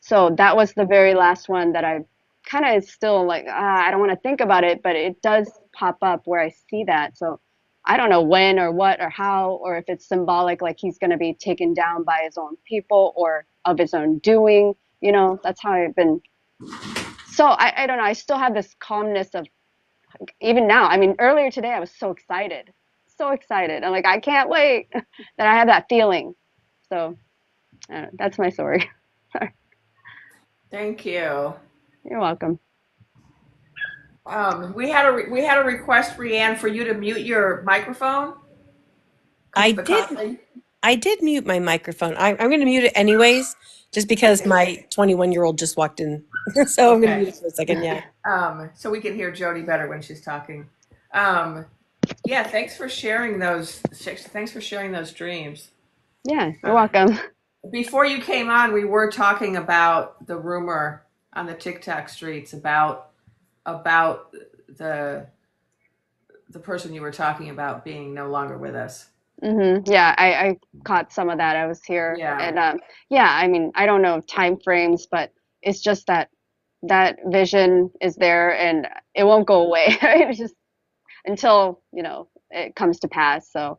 So that was the very last one that I kind of still like, I don't want to think about it, but it does pop up where I see that. So I don't know when or what or how, or if it's symbolic, like he's going to be taken down by his own people or of his own doing. That's how I've been. So I don't know. I still have this calmness of, even now. I mean, earlier today, I was so excited. So excited. I'm like, I can't wait that I have that feeling. So that's my story. Thank you. You're welcome. We had a request, Rianne, for you to mute your microphone because I of the did coughing. I did mute my microphone. I'm going to mute it anyways, just because Okay. my 21-year-old just walked in. So I'm going to Okay. mute it for a second. Yeah. So we can hear Jody better when she's talking. Yeah, thanks for sharing those. Thanks for sharing those dreams. Yeah, you're Uh, welcome. Before you came on, we were talking about the rumor on the TikTok streets about the person you were talking about being no longer with us. Yeah, I caught some of that. I was here, Yeah. and yeah, I mean, I don't know time frames, but it's just that vision is there, and it won't go away. It's just until it comes to pass. So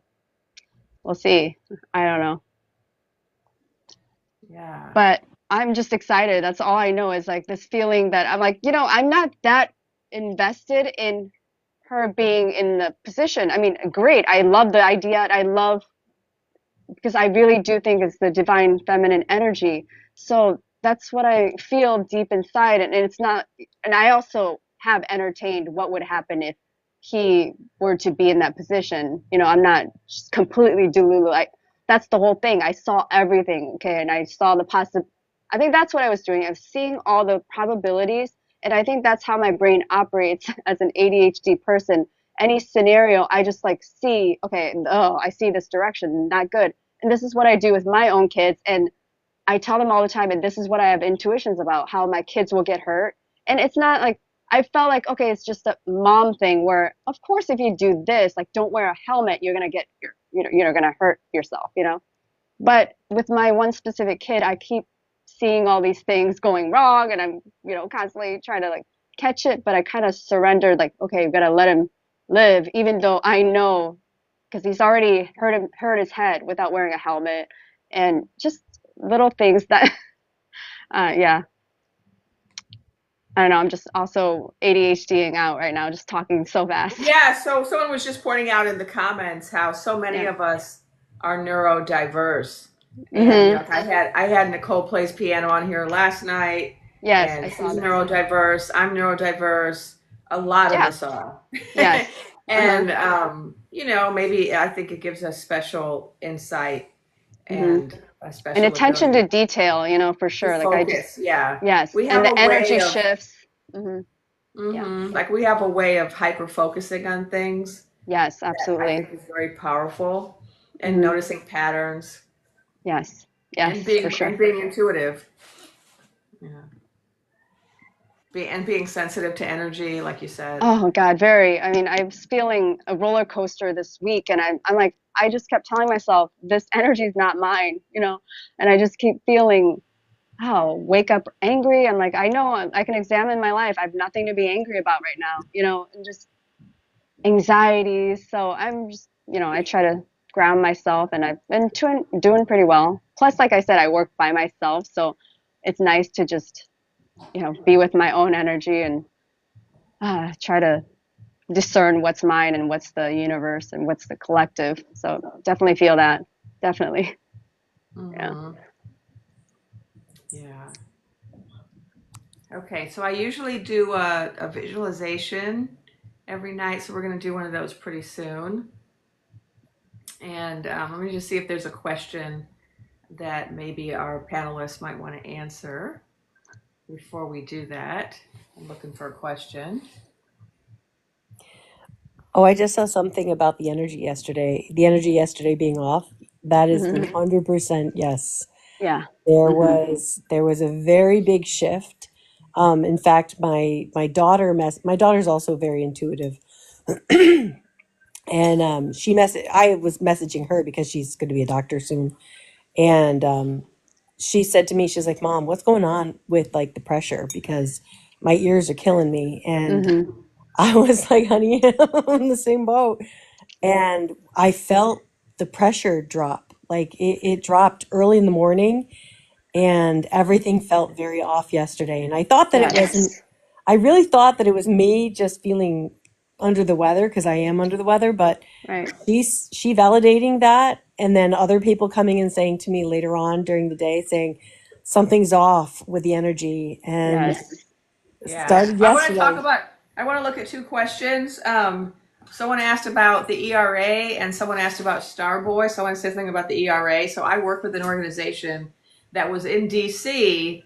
we'll see. I don't know, Yeah. but I'm just excited. That's all I know is like this feeling that I'm like, I'm not that invested in her being in the position. I mean, great. I love the idea. I love because I really do think it's the divine feminine energy. So that's what I feel deep inside. And it's not, and I also have entertained what would happen if he were to be in that position. I'm not just completely delulu. That's the whole thing. I saw everything. Okay. And I saw I think that's what I was doing. I was seeing all the probabilities. And I think that's how my brain operates as an ADHD person. Any scenario, I just like see, okay, oh, I see this direction, not good. And this is what I do with my own kids. And I tell them all the time, and this is what I have intuitions about how my kids will get hurt. And it's not like, I felt like, okay, it's just a mom thing where, of course, if you do this, like don't wear a helmet, you're going to get, you're going to hurt yourself. But with my one specific kid, I keep seeing all these things going wrong and I'm, constantly trying to like catch it. But I kind of surrendered, like, okay, we've got to let him live, even though I know because he's already hurt his head without wearing a helmet and just little things that yeah, I don't know, I'm just also ADHDing out right now just talking so fast. Yeah, so someone was just pointing out in the comments how so many Yeah. of us are neurodiverse. And Mm-hmm. I had Nicole plays piano on here last night, Yes, I and saw she's this. neurodiverse. I'm neurodiverse. A lot of Yeah. us are. Yes. Uh-huh. And maybe I think it gives us special insight Mm-hmm. and a And special attention to ability detail, for to sure. Like I just focus. Yeah. yes, We and have the a way energy of shifts. Mm-hmm. Yeah. like we have a way of hyper focusing on things Yes, that I absolutely. think is very powerful, and Mm-hmm. noticing patterns Yes. and Yes, for sure. being intuitive. Yeah. Being sensitive to energy, like you said. Oh God, very. I mean, I was feeling a roller coaster this week, and I'm like, I just kept telling myself, this energy is not mine. And I just keep feeling, oh, wake up angry. I'm like, I know I can examine my life. I have nothing to be angry about right now, and just anxieties. So I'm just, I try to ground myself, and I've been doing pretty well. Plus, like I said, I work by myself, so it's nice to just, be with my own energy and try to discern what's mine and what's the universe and what's the collective. So definitely feel that. Definitely. Yeah. Hmm. Yeah. Okay, so I usually do a visualization every night, so we're going to do one of those pretty soon. And let me just see if there's a question that maybe our panelists might want to answer before we do that. I'm looking for a question. Oh, I just saw something about the energy yesterday. The energy yesterday being off. That is Mhm. 100% yes. Yeah. There Mhm. was a very big shift. In fact, my daughter's also very intuitive, and I was messaging her because she's going to be a doctor soon, and she said to me, she's like, "Mom, what's going on with like the pressure? Because my ears are killing me." And Mhm. I was like, "Honey, I'm in the same boat." And I felt the pressure drop. Like it dropped early in the morning, and everything felt very off yesterday. And I thought that it wasn't, Yes. I really thought that it was me just feeling under the weather because I am under the weather, but Right. she validating that, and then other people coming and saying to me later on during the day saying something's off with the energy, and Yes. it Yeah, started I want to talk yesterday. about. I want to look at two questions. Someone asked about the ERA, and someone asked about Starboy. Someone said something about the ERA. So I work with an organization that was in DC,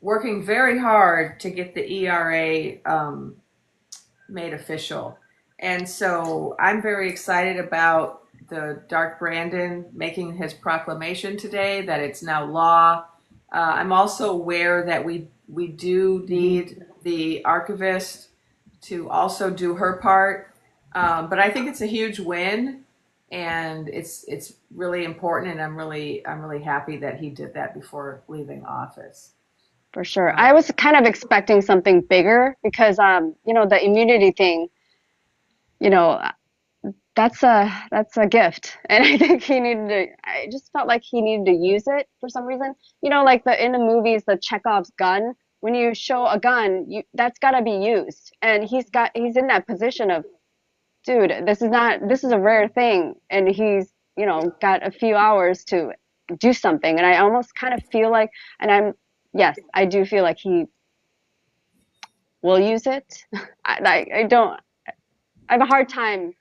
working very hard to get the ERA made official. And so I'm very excited about the Dark Brandon making his proclamation today that it's now law. I'm also aware that we do Mhm. need the archivist to also do her part, but I think it's a huge win, and it's really important, and I'm really happy that he did that before leaving office. For sure. Um, I was kind of expecting something bigger because the immunity thing, you know, that's a gift. And I think I just felt like he needed to use it for some reason. Like in the movies, the Chekhov's gun, when you show a gun, that's got to be used. And he's in that position of, dude, this is a rare thing. And he's, got a few hours to do something. And I almost kind of feel like, and yes, I do feel like he will use it. I don't, I have a hard time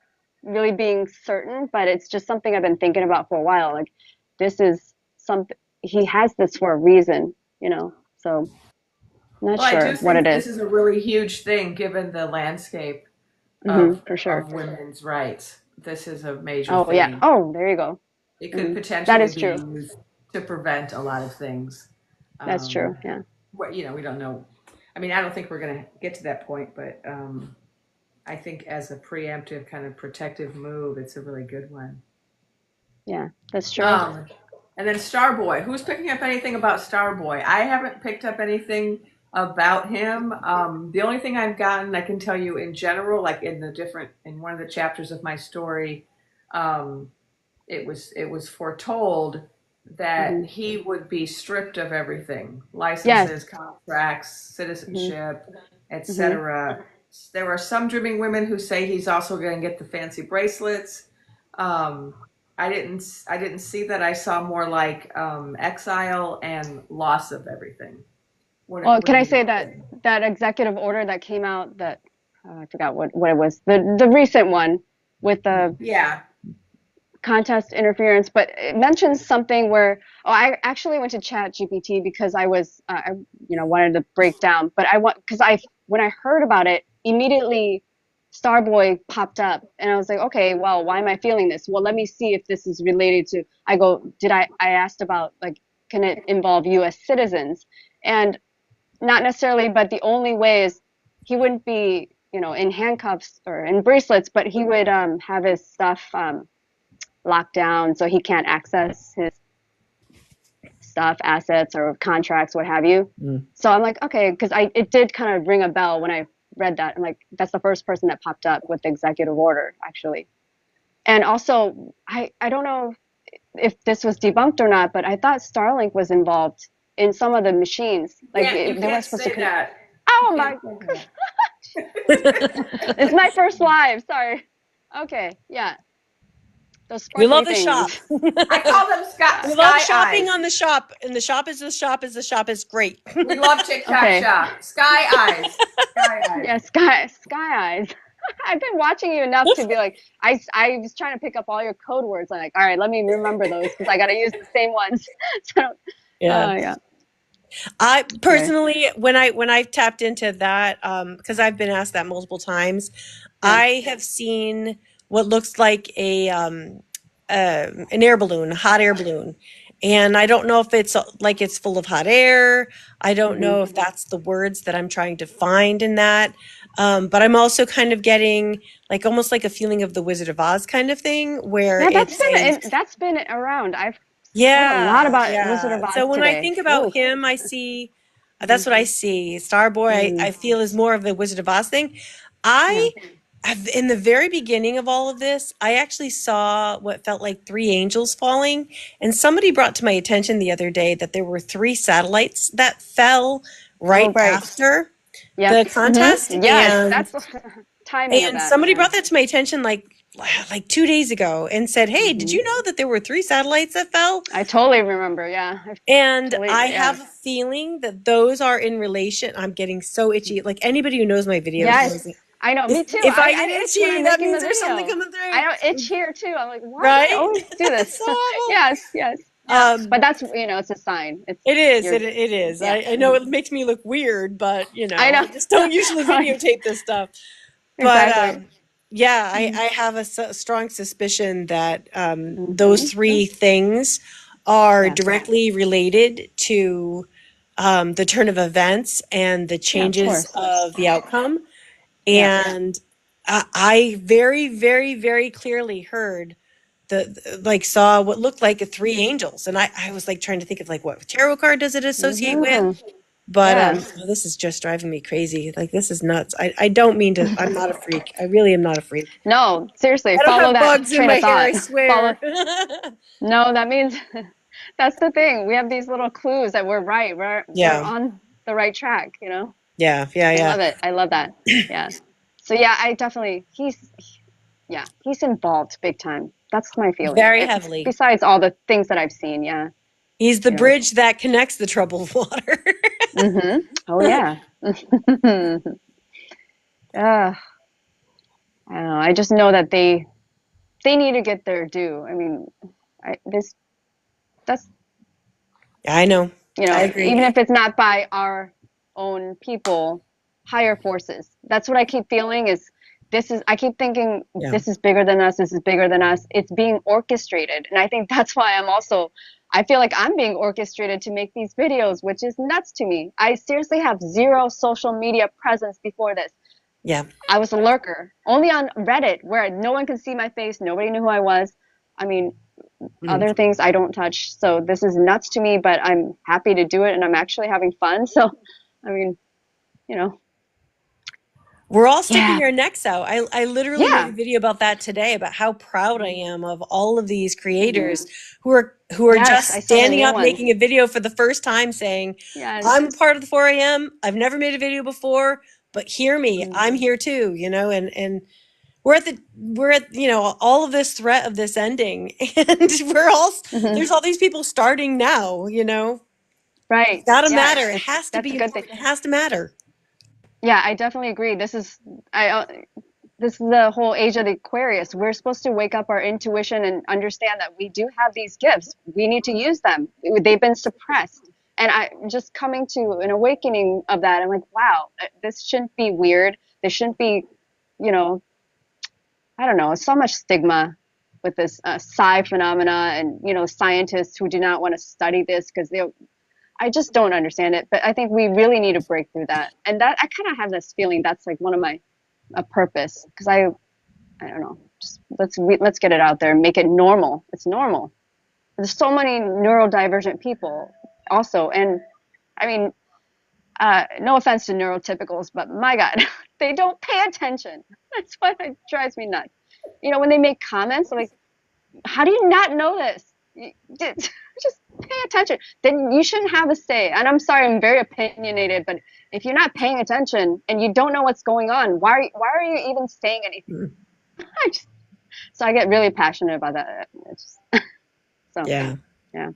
really being certain, but it's just something I've been thinking about for a while. Like, this is something, he has this for a reason, so I'm not well, I do sure what it think is. this is a really huge thing given the landscape of For sure. women's rights. This is a major Oh, yeah. thing. Oh, there you go. It could hmm That potentially is be true. used to prevent a lot of things. That's Um, true. Yeah. we don't know. I mean, I don't think we're going to get to that point, but I think as a preemptive kind of protective move, it's a really good one. Yeah, that's true. Um, and then Starboy. Who's picking up anything about Starboy? I haven't picked up anything about him. The only thing I've gotten, I can tell you in general, like in one of the chapters of my story, um, it was foretold that hmm he would be stripped of everything: Yes. licenses, contracts, hmm citizenship, hmm etc. There are some dreaming women who say he's also going to get the fancy bracelets. um, I didn't see that. I saw more like exile and loss of everything. Well, What can do I you say that think? that executive order that came out that I forgot what it was, the recent one with the Yeah. contest interference, but it mentions something where I actually went to Chat GPT because I was I wanted to break down, but I want because I when I heard about it immediately Starboy popped up and I was like, okay, well, why am I feeling this? Well, let me see if this is related to. I asked about like, can it involve U.S. citizens? And not necessarily, but the only way is he wouldn't be in handcuffs or in bracelets, but he would have his stuff locked down so he can't access his stuff, assets, or contracts, what have you. Mm. So I'm like, okay, because it did kind of ring a bell when I read that. I'm like, that's the first person that popped up with the executive order, actually. And also, I don't know if this was debunked or not, but I thought Starlink was involved in some of the machines. Like You they were can't supposed to say connect. that. You Oh can't my! say that. It's my first live. Sorry. Okay, yeah. those We sparkly love the shop. things. I call them We love sky shopping eyes. on the shop, and the shop is the shop is the shop is great. We love TikTok Okay. shop. Sky eyes. Sky eyes. Yeah, sky eyes. I've been watching you enough to be like, I was trying to pick up all your code words. I'm like, all right, let me remember those because I got to use the same ones. So, Yeah. yeah. I Okay. personally, when I tapped into that, because I've been asked that multiple times, Yeah. I have seen what looks like an air balloon, a hot air balloon, and I don't know if it's like it's full of hot air. I don't Hmm. know if that's the words that I'm trying to find in that. But I'm also kind of getting like almost like a feeling of the Wizard of Oz kind of thing, where Yeah, it's a that's been around. I've heard a lot yeah, about Wizard yeah. of Oz So when I today. think about Ooh. him, I see Hmm. that's what I see. Starboy, I Mm. feel is more of the Wizard of Oz thing. Yeah. I in the very beginning of all of this, I actually saw what felt like three angels falling, and somebody brought to my attention the other day that there were three satellites that fell Oh, right right. after Yep. the contest, Yes, that's timing of and that, somebody man. brought that to my attention like 2 days ago and said, "Hey, did Hmm. you know that there were three satellites that fell?" I totally remember. Yeah. And Totally. I Yeah. have a feeling that those are in relation. I'm getting so itchy. Like anybody who knows my videos knows Yes. that I know. Me too. if I get I itch when itchy, I'm that making the means there's something video. coming I through. don't itch here too. I'm like, why do I Right? always do It's this? so awful. Yes. Yes. Yeah. But Um, that's, it's a sign. It's it is. you're, It is. yeah. I know it makes me look weird, but I know. I just don't usually Right. videotape this stuff. But Exactly. yeah, Hmm. I have a strong suspicion that Hmm. those three things are Yes. directly related to the turn of events and the Yeah, of changes course. of the outcome. Yeah. And I very, very, very clearly heard like saw what looked like three angels, and I was like trying to think of like what tarot card does it associate with, Hmm. but Yes. this is just driving me crazy. Like this is nuts. I don't mean to. I'm not a freak. I really am not a freak. No, seriously, I don't follow have that bugs in train my of hair. thought. I swear. Follow. No, that means that's the thing. We have these little clues that we're right. We're Yeah. on the right track, you know? Yeah. Yeah. I Yeah. love it. I love that. Yeah. So yeah, I definitely he's involved big time. That's my feeling. Very heavily. Besides all the things that I've seen, yeah, He's the you know. bridge that connects the troubled water. Mhm. Oh yeah. I don't know. I just know that they need to get their due. I mean, that's I know. I even agree. if it's not by our own people, higher forces. That's what I keep feeling is I keep thinking Yeah. this is bigger than us, this is bigger than us. It's being orchestrated. And I think that's why I feel like I'm being orchestrated to make these videos, which is nuts to me. I seriously have zero social media presence before this. Yeah. I was a lurker, only on Reddit where no one could see my face, nobody knew who I was. I mean, Mm. other things I don't touch. So this is nuts to me, but I'm happy to do it and I'm actually having fun. So, I mean, you know, We're all sticking yeah, our necks out. I literally made a yeah, video about that today, about how proud I am of all of these hmm, creators who are yes, just I saw the standing new up, ones. making a video for the first time saying, Yes. I'm part of the 4am. I've never made a video before, but hear me. Hmm. I'm here too, and we're at all of this threat of this ending and Hmm. there's all these people starting now, it's Right. gotta Yeah, matter. It has to that's a be good thing. important. It has to matter. Yeah, I definitely agree. This is the whole age of the Aquarius. We're supposed to wake up our intuition and understand that we do have these gifts. We need to use them. They've been suppressed. And I just coming to an awakening of that. I'm like, wow, this shouldn't be weird. This shouldn't be, you know, I don't know, so much stigma with this psi phenomena and, scientists who do not want to study this because I just don't understand it. But I think we really need to break through that. And that I kind of have this feeling that's like one of my a purpose because I don't know. Just let's get it out there and make it normal. It's normal. There's so many neurodivergent people also, and I mean, no offense to neurotypicals, but my God, they don't pay attention. That's what drives me nuts. When they make comments, I'm like, how do you not know this? Just pay attention. Then you shouldn't have a say. And I'm sorry, I'm very opinionated, but if you're not paying attention and you don't know what's going on, why are you even saying anything? Mm. I just, So I get really passionate about that. It's just, so Yeah. yeah.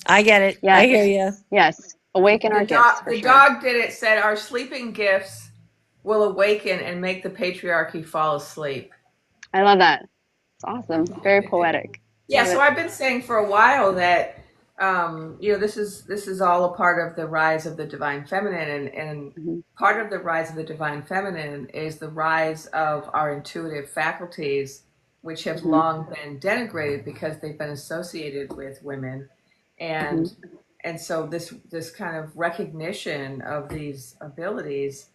I get it. I Yes. hear you. Yes. Awaken our gifts for The sure. dog did it. Said our sleeping gifts will awaken and make the patriarchy fall asleep. I love that. It's awesome. Very poetic. Yeah, Love so it. I've been saying for a while that this is all a part of the rise of the divine feminine, and Mm-hmm. part of the rise of the divine feminine is the rise of our intuitive faculties, which have Mm-hmm. long been denigrated because they've been associated with women, Mm-hmm. and so this kind of recognition of these abilities,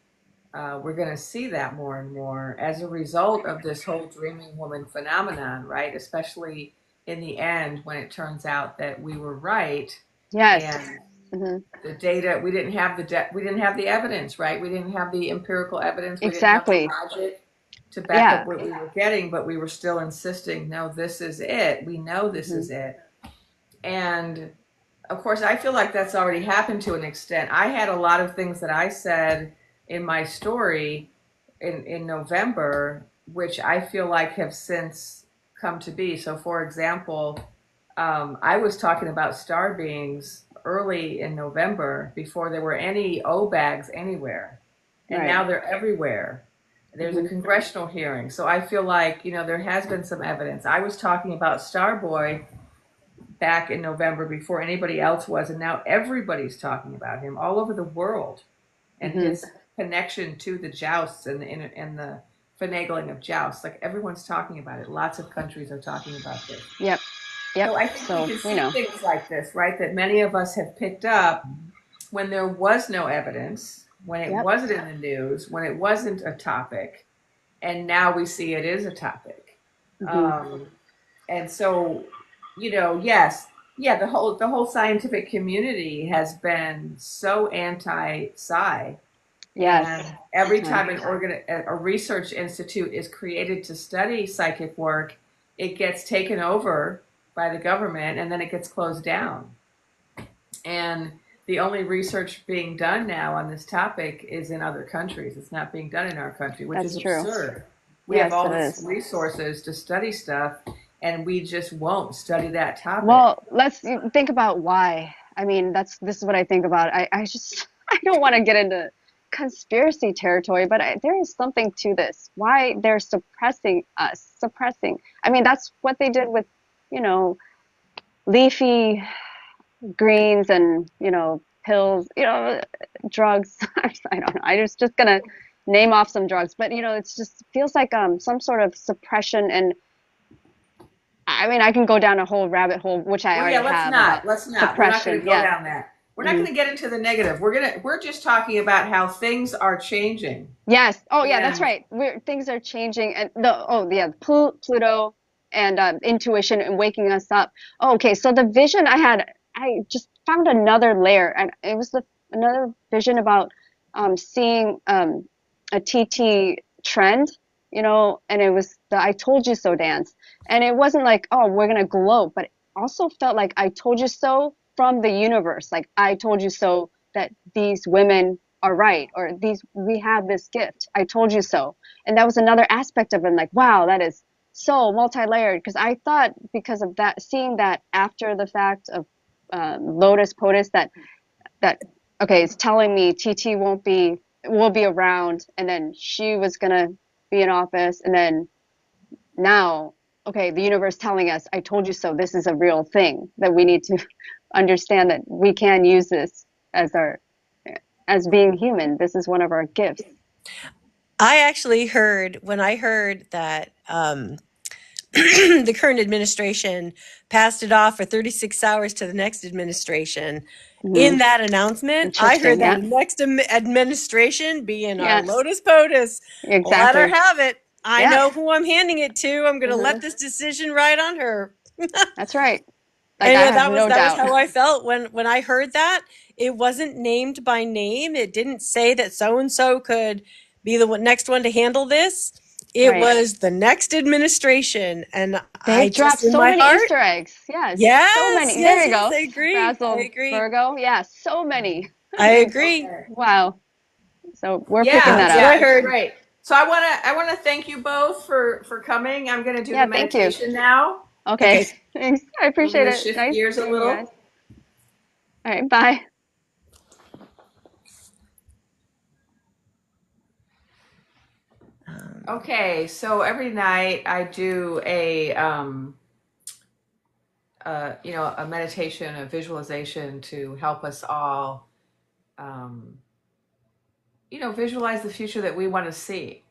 we're going to see that more and more as a result of this whole dreaming woman phenomenon, right? Especially in the end when it turns out that we were right, Yes. and Mm-hmm. the data, we didn't have we didn't have the evidence, right? We didn't have the empirical evidence, we didn't have the Exactly. logic to back Yeah. up what we were getting, but we were still insisting, no, this is it, we know this Mm-hmm. is it. And of course, I feel like that's already happened to an extent. I had a lot of things that I said in my story in November, which I feel like have since come to be. So, for example, I was talking about star beings early in November before there were any O bags anywhere. And Right. now they're everywhere. There's a Mm-hmm. congressional hearing. So I feel like, there has been some evidence. I was talking about Starboy back in November before anybody else was, and now everybody's talking about him all over the world, and Mm-hmm. his connection to the jousts and the finagling of jousts. Like everyone's talking about it. Lots of countries are talking about this. Yep. Yep. So I think we So can we see know. things like this, right? That many of us have picked up when there was no evidence, when it Yep. wasn't in the news, when it wasn't a topic, and now we see it is a topic. Mm-hmm. And so, yes, yeah, the whole scientific community has been so anti-psi, Yes. and every Big time. time a research institute is created to study psychic work, it gets taken over by the government, and then it gets closed down. And the only research being done now on this topic is in other countries. It's not being done in our country, which That's is true. absurd. We Yes, have all it these is. resources to study stuff, and we just won't study that topic. Well, let's think about why. I mean, this is what I think about. I just I don't want to get into conspiracy territory, but there is something to this. Why they're suppressing us, suppressing. I mean, that's what they did with, you know, leafy greens and, pills, drugs. I don't know. I was just gonna name off some drugs, but it's just feels like some sort of suppression. And I mean, I can go down a whole rabbit hole, which I Well, already yeah, let's have, not. about Let's not. We're not going suppression. to go Yeah. down that. We're not Hmm. going to get into the negative. We're just talking about how things are changing. Yes. Oh, yeah, that's And right. Things are changing, and Pluto and intuition and waking us up. Oh, okay. So the vision I had, I just found another layer, and it was another vision about seeing a TT trend, and it was the "I told you so" dance, and it wasn't like, oh, we're gonna glow, but it also felt like "I told you so" from the universe, like "I told you so" that these women are right, or we have this gift. I told you so. And that was another aspect of it, like, wow, that is so multi-layered. Because I thought, because of that, seeing that after the fact of Lotus POTUS, that okay, it's telling me TT will be around, and then she was gonna be in office, and then now, okay, the universe telling us, I told you so. This is a real thing that we need to understand, that we can use this as being human. This is one of our gifts. I actually heard, when I heard that the current administration passed it off for 36 hours to the next administration, Mm-hmm. in that announcement, I heard Interesting. that Yeah. the next administration, being our Yes. Lotus POTUS, let her Exactly. have it. I Yeah. know who I'm handing it to. I'm going to let Mm-hmm. this decision ride on her. That's right. Like, And I yeah, have that no was doubt. how I felt when I heard that. It wasn't named by name. It didn't say that so and so could be the next one to handle this. It Right. was the next administration, and I They've dropped just, in so my many heart, Easter eggs. Yes. So yes, many. There yes, you yes, go. I agree. I Razzle agree. Virgo. Yeah. So many. I They, agree. okay. wow. So we're picking Yeah, That's that what up. I yeah, it's heard. great. So I wanna thank you both for coming. I'm gonna do the Yeah, thank you. meditation now. Okay, Okay. thanks. I I'm appreciate gonna it. shift Nice gears a seeing you guys. little. All right, bye. Okay, so every night I do a meditation, a visualization to help us all, um, visualize the future that we want to see.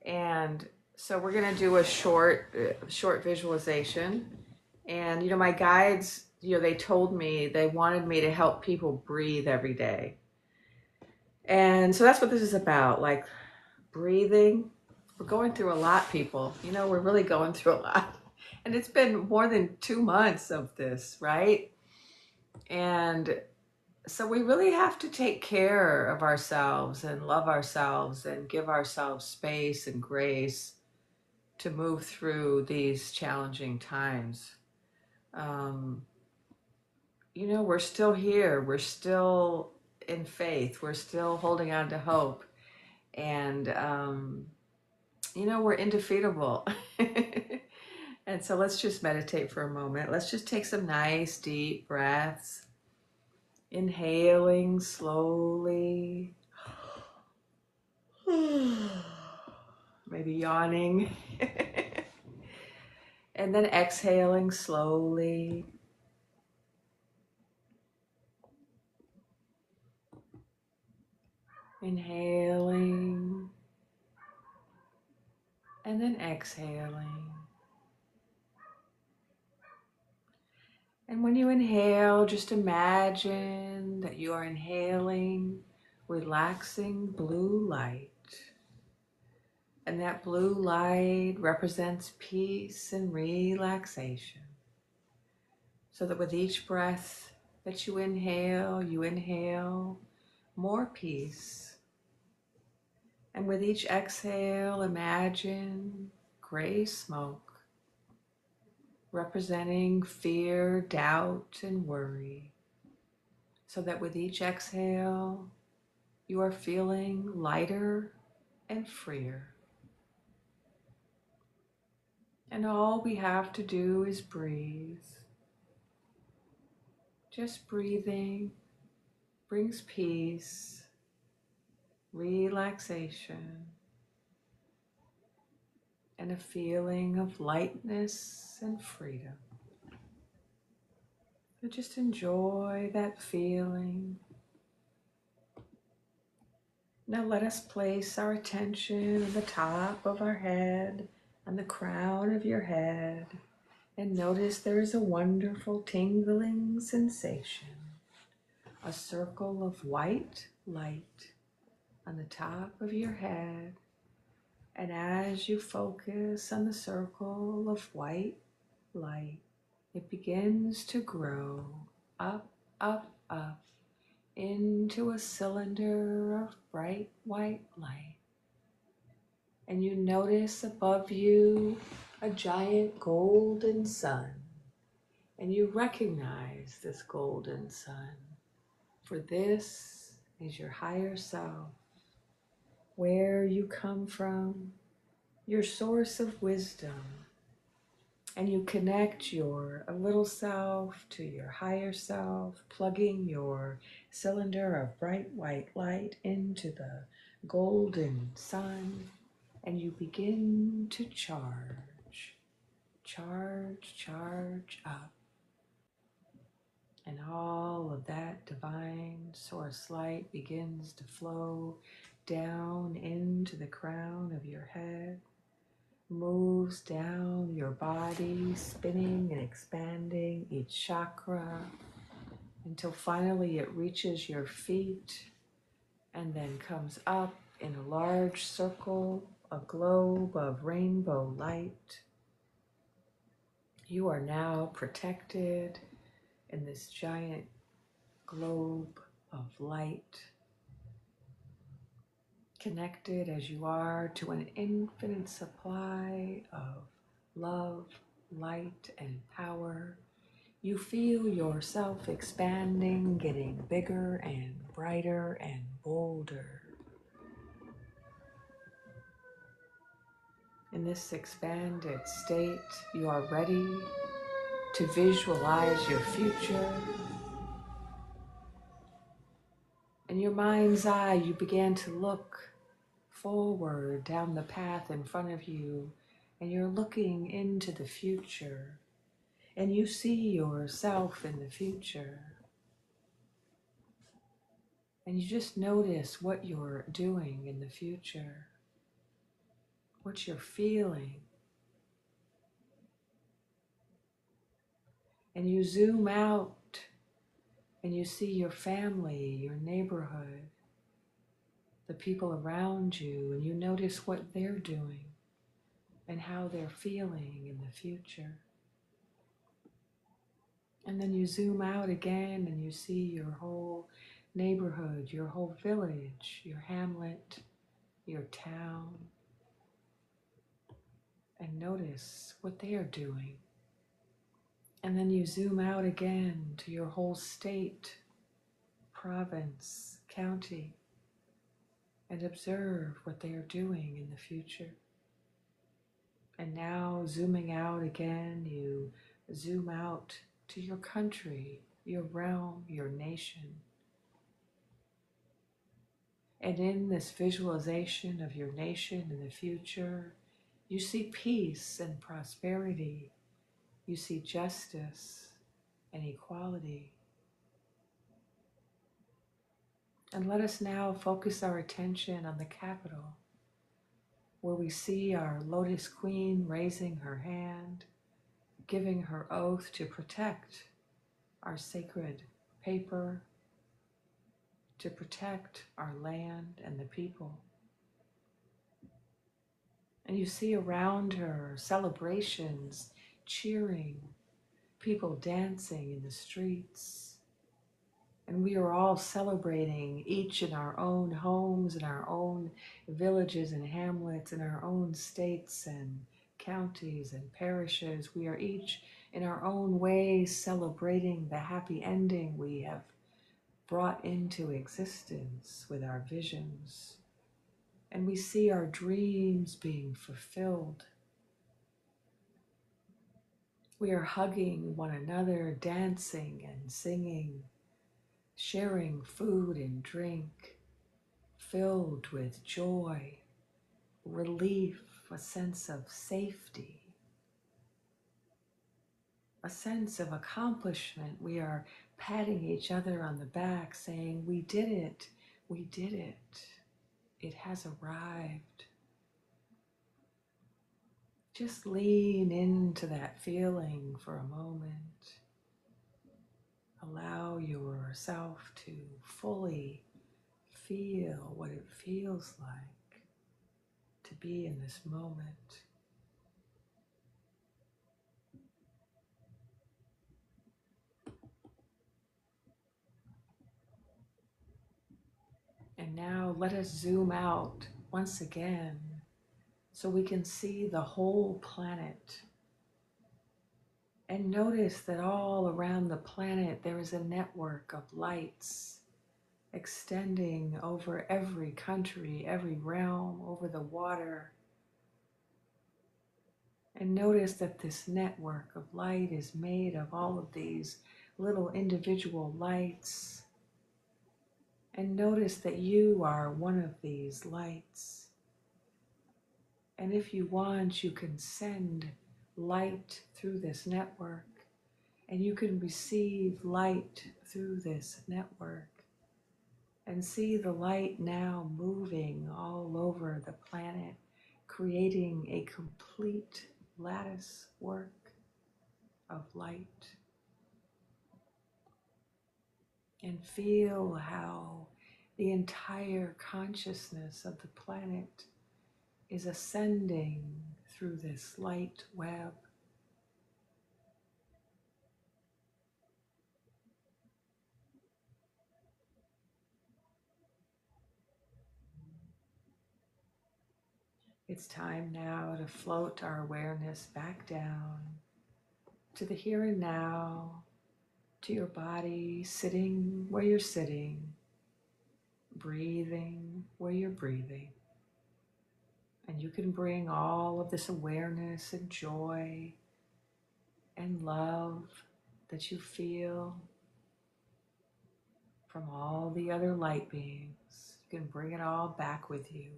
And so we're gonna do a short visualization. And my guides, they told me they wanted me to help people breathe every day. And so that's what this is about, like breathing. We're going through a lot, people. We're really going through a lot. And it's been more than 2 months of this, right? And so we really have to take care of ourselves and love ourselves and give ourselves space and grace to move through these challenging times. Um, we're still here. We're still in faith. We're still holding on to hope. And, we're indefeatable. And so let's just meditate for a moment. Let's just take some nice deep breaths. Inhaling slowly. Maybe yawning. And then exhaling slowly. Inhaling. And then exhaling. And when you inhale, just imagine that you are inhaling relaxing blue light. And that blue light represents peace and relaxation. So that with each breath that you inhale more peace. And with each exhale, imagine gray smoke representing fear, doubt, and worry. So that with each exhale, you are feeling lighter and freer. And all we have to do is breathe. Just breathing brings peace, relaxation, and a feeling of lightness and freedom. So just enjoy that feeling. Now let us place our attention on the top of our head, on the crown of your head, and notice there is a wonderful tingling sensation, a circle of white light on the top of your head. And as you focus on the circle of white light, it begins to grow up, up, up into a cylinder of bright white light. And you notice above you a giant golden sun. And you recognize this golden sun, for this is your higher self, where you come from, your source of wisdom. And you connect your little self to your higher self, plugging your cylinder of bright white light into the golden sun, and you begin to charge up. And all of that divine source light begins to flow down into the crown of your head, moves down your body, spinning and expanding each chakra until finally it reaches your feet and then comes up in a large circle, a globe of rainbow light. You are now protected in this giant globe of light, connected as you are to an infinite supply of love, light, and power. You feel yourself expanding, getting bigger and brighter and bolder. In this expanded state, you are ready to visualize your future. In your mind's eye, you began to look forward down the path in front of you, and you're looking into the future, and you see yourself in the future. And you just notice what you're doing in the future, what you're feeling. And you zoom out and you see your family, your neighborhood, the people around you, and you notice what they're doing and how they're feeling in the future. And then you zoom out again and you see your whole neighborhood, your whole village, your hamlet, your town, and notice what they are doing. And then you zoom out again to your whole state, province, county, and observe what they are doing in the future. And now, zooming out again, you zoom out to your country, your realm, your nation. And in this visualization of your nation in the future, you see peace and prosperity. You see justice and equality. And let us now focus our attention on the capital, where we see our Lotus Queen raising her hand, giving her oath to protect our sacred paper, to protect our land and the people. And you see around her celebrations, cheering, people dancing in the streets. And we are all celebrating, each in our own homes, in our own villages and hamlets, in our own states and counties and parishes. We are each in our own way celebrating the happy ending we have brought into existence with our visions. And we see our dreams being fulfilled. We are hugging one another, dancing and singing, sharing food and drink, filled with joy, relief, a sense of safety, a sense of accomplishment. We are patting each other on the back, saying, "We did it, we did it, it has arrived." Just lean into that feeling for a moment. Allow yourself to fully feel what it feels like to be in this moment. And now let us zoom out once again so we can see the whole planet. And notice that all around the planet there is a network of lights extending over every country, every realm, over the water. And notice that this network of light is made of all of these little individual lights. And notice that you are one of these lights. And if you want, you can send light through this network, and you can receive light through this network. And see the light now moving all over the planet, creating a complete lattice work of light. And feel how the entire consciousness of the planet is ascending through this light web. It's time now to float our awareness back down to the here and now, to your body sitting where you're sitting, breathing where you're breathing. And you can bring all of this awareness and joy and love that you feel from all the other light beings. You can bring it all back with you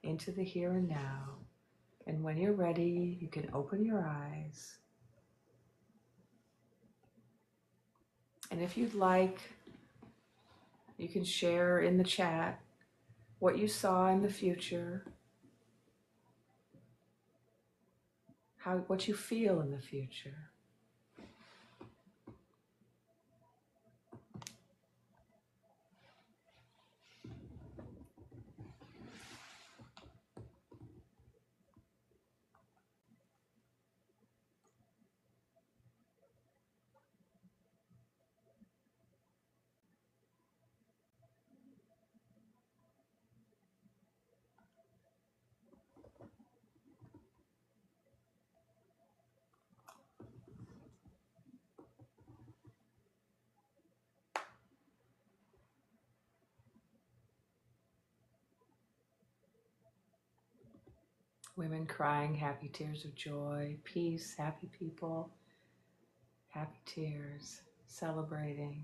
into the here and now. And when you're ready, you can open your eyes. And if you'd like, you can share in the chat what you saw in the future, what you feel in the future. Women crying happy tears of joy, peace, happy people, happy tears, celebrating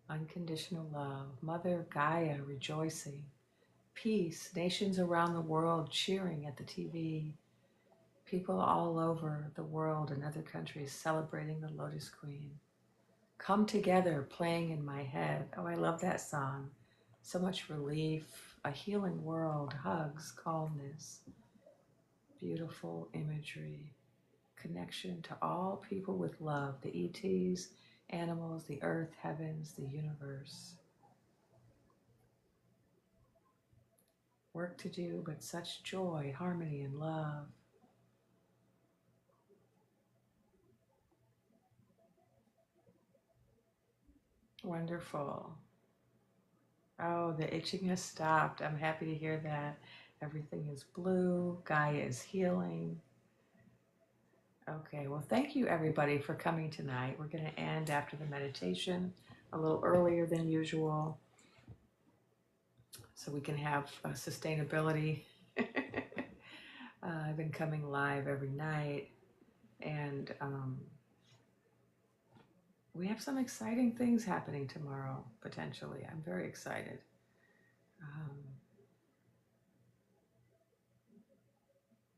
unconditional love. Mother Gaia rejoicing, peace, nations around the world cheering at the TV, people all over the world and other countries celebrating the Lotus Queen. Come together, playing in my head. Oh, I love that song. So much relief, a healing world, hugs, calmness, beautiful imagery, connection to all people with love, the ETs, animals, the earth, heavens, the universe. Work to do, but such joy, harmony, and love. Wonderful. Oh, the itching has stopped. I'm happy to hear that. Everything is blue. Gaia is healing. Okay, well, thank you everybody for coming tonight. We're going to end after the meditation a little earlier than usual so we can have sustainability. I've been coming live every night, and we have some exciting things happening tomorrow, potentially. I'm very excited.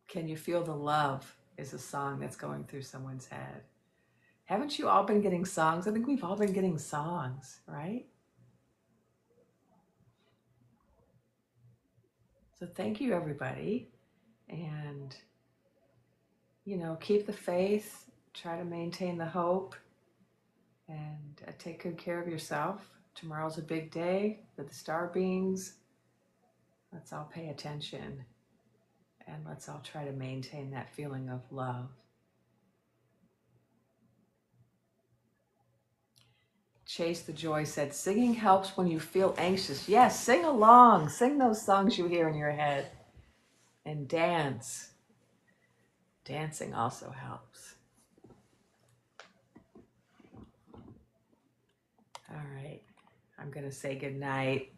Can You Feel the Love is a song that's going through someone's head. Haven't you all been getting songs? I think we've all been getting songs, right? So thank you, everybody. And, keep the faith, try to maintain the hope, and take good care of yourself. Tomorrow's a big day with the Starbeings. Let's all pay attention, and let's all try to maintain that feeling of love. Chase the Joy said, singing helps when you feel anxious. Yes, sing along. Sing those songs you hear in your head. And dance. Dancing also helps. All right. I'm going to say goodnight.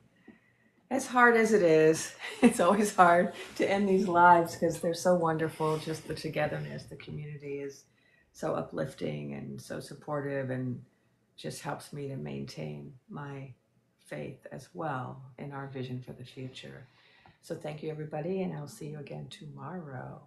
As hard as it is, it's always hard to end these lives because they're so wonderful. Just the togetherness, the community is so uplifting and so supportive, and just helps me to maintain my faith as well in our vision for the future. So thank you, everybody, and I'll see you again tomorrow.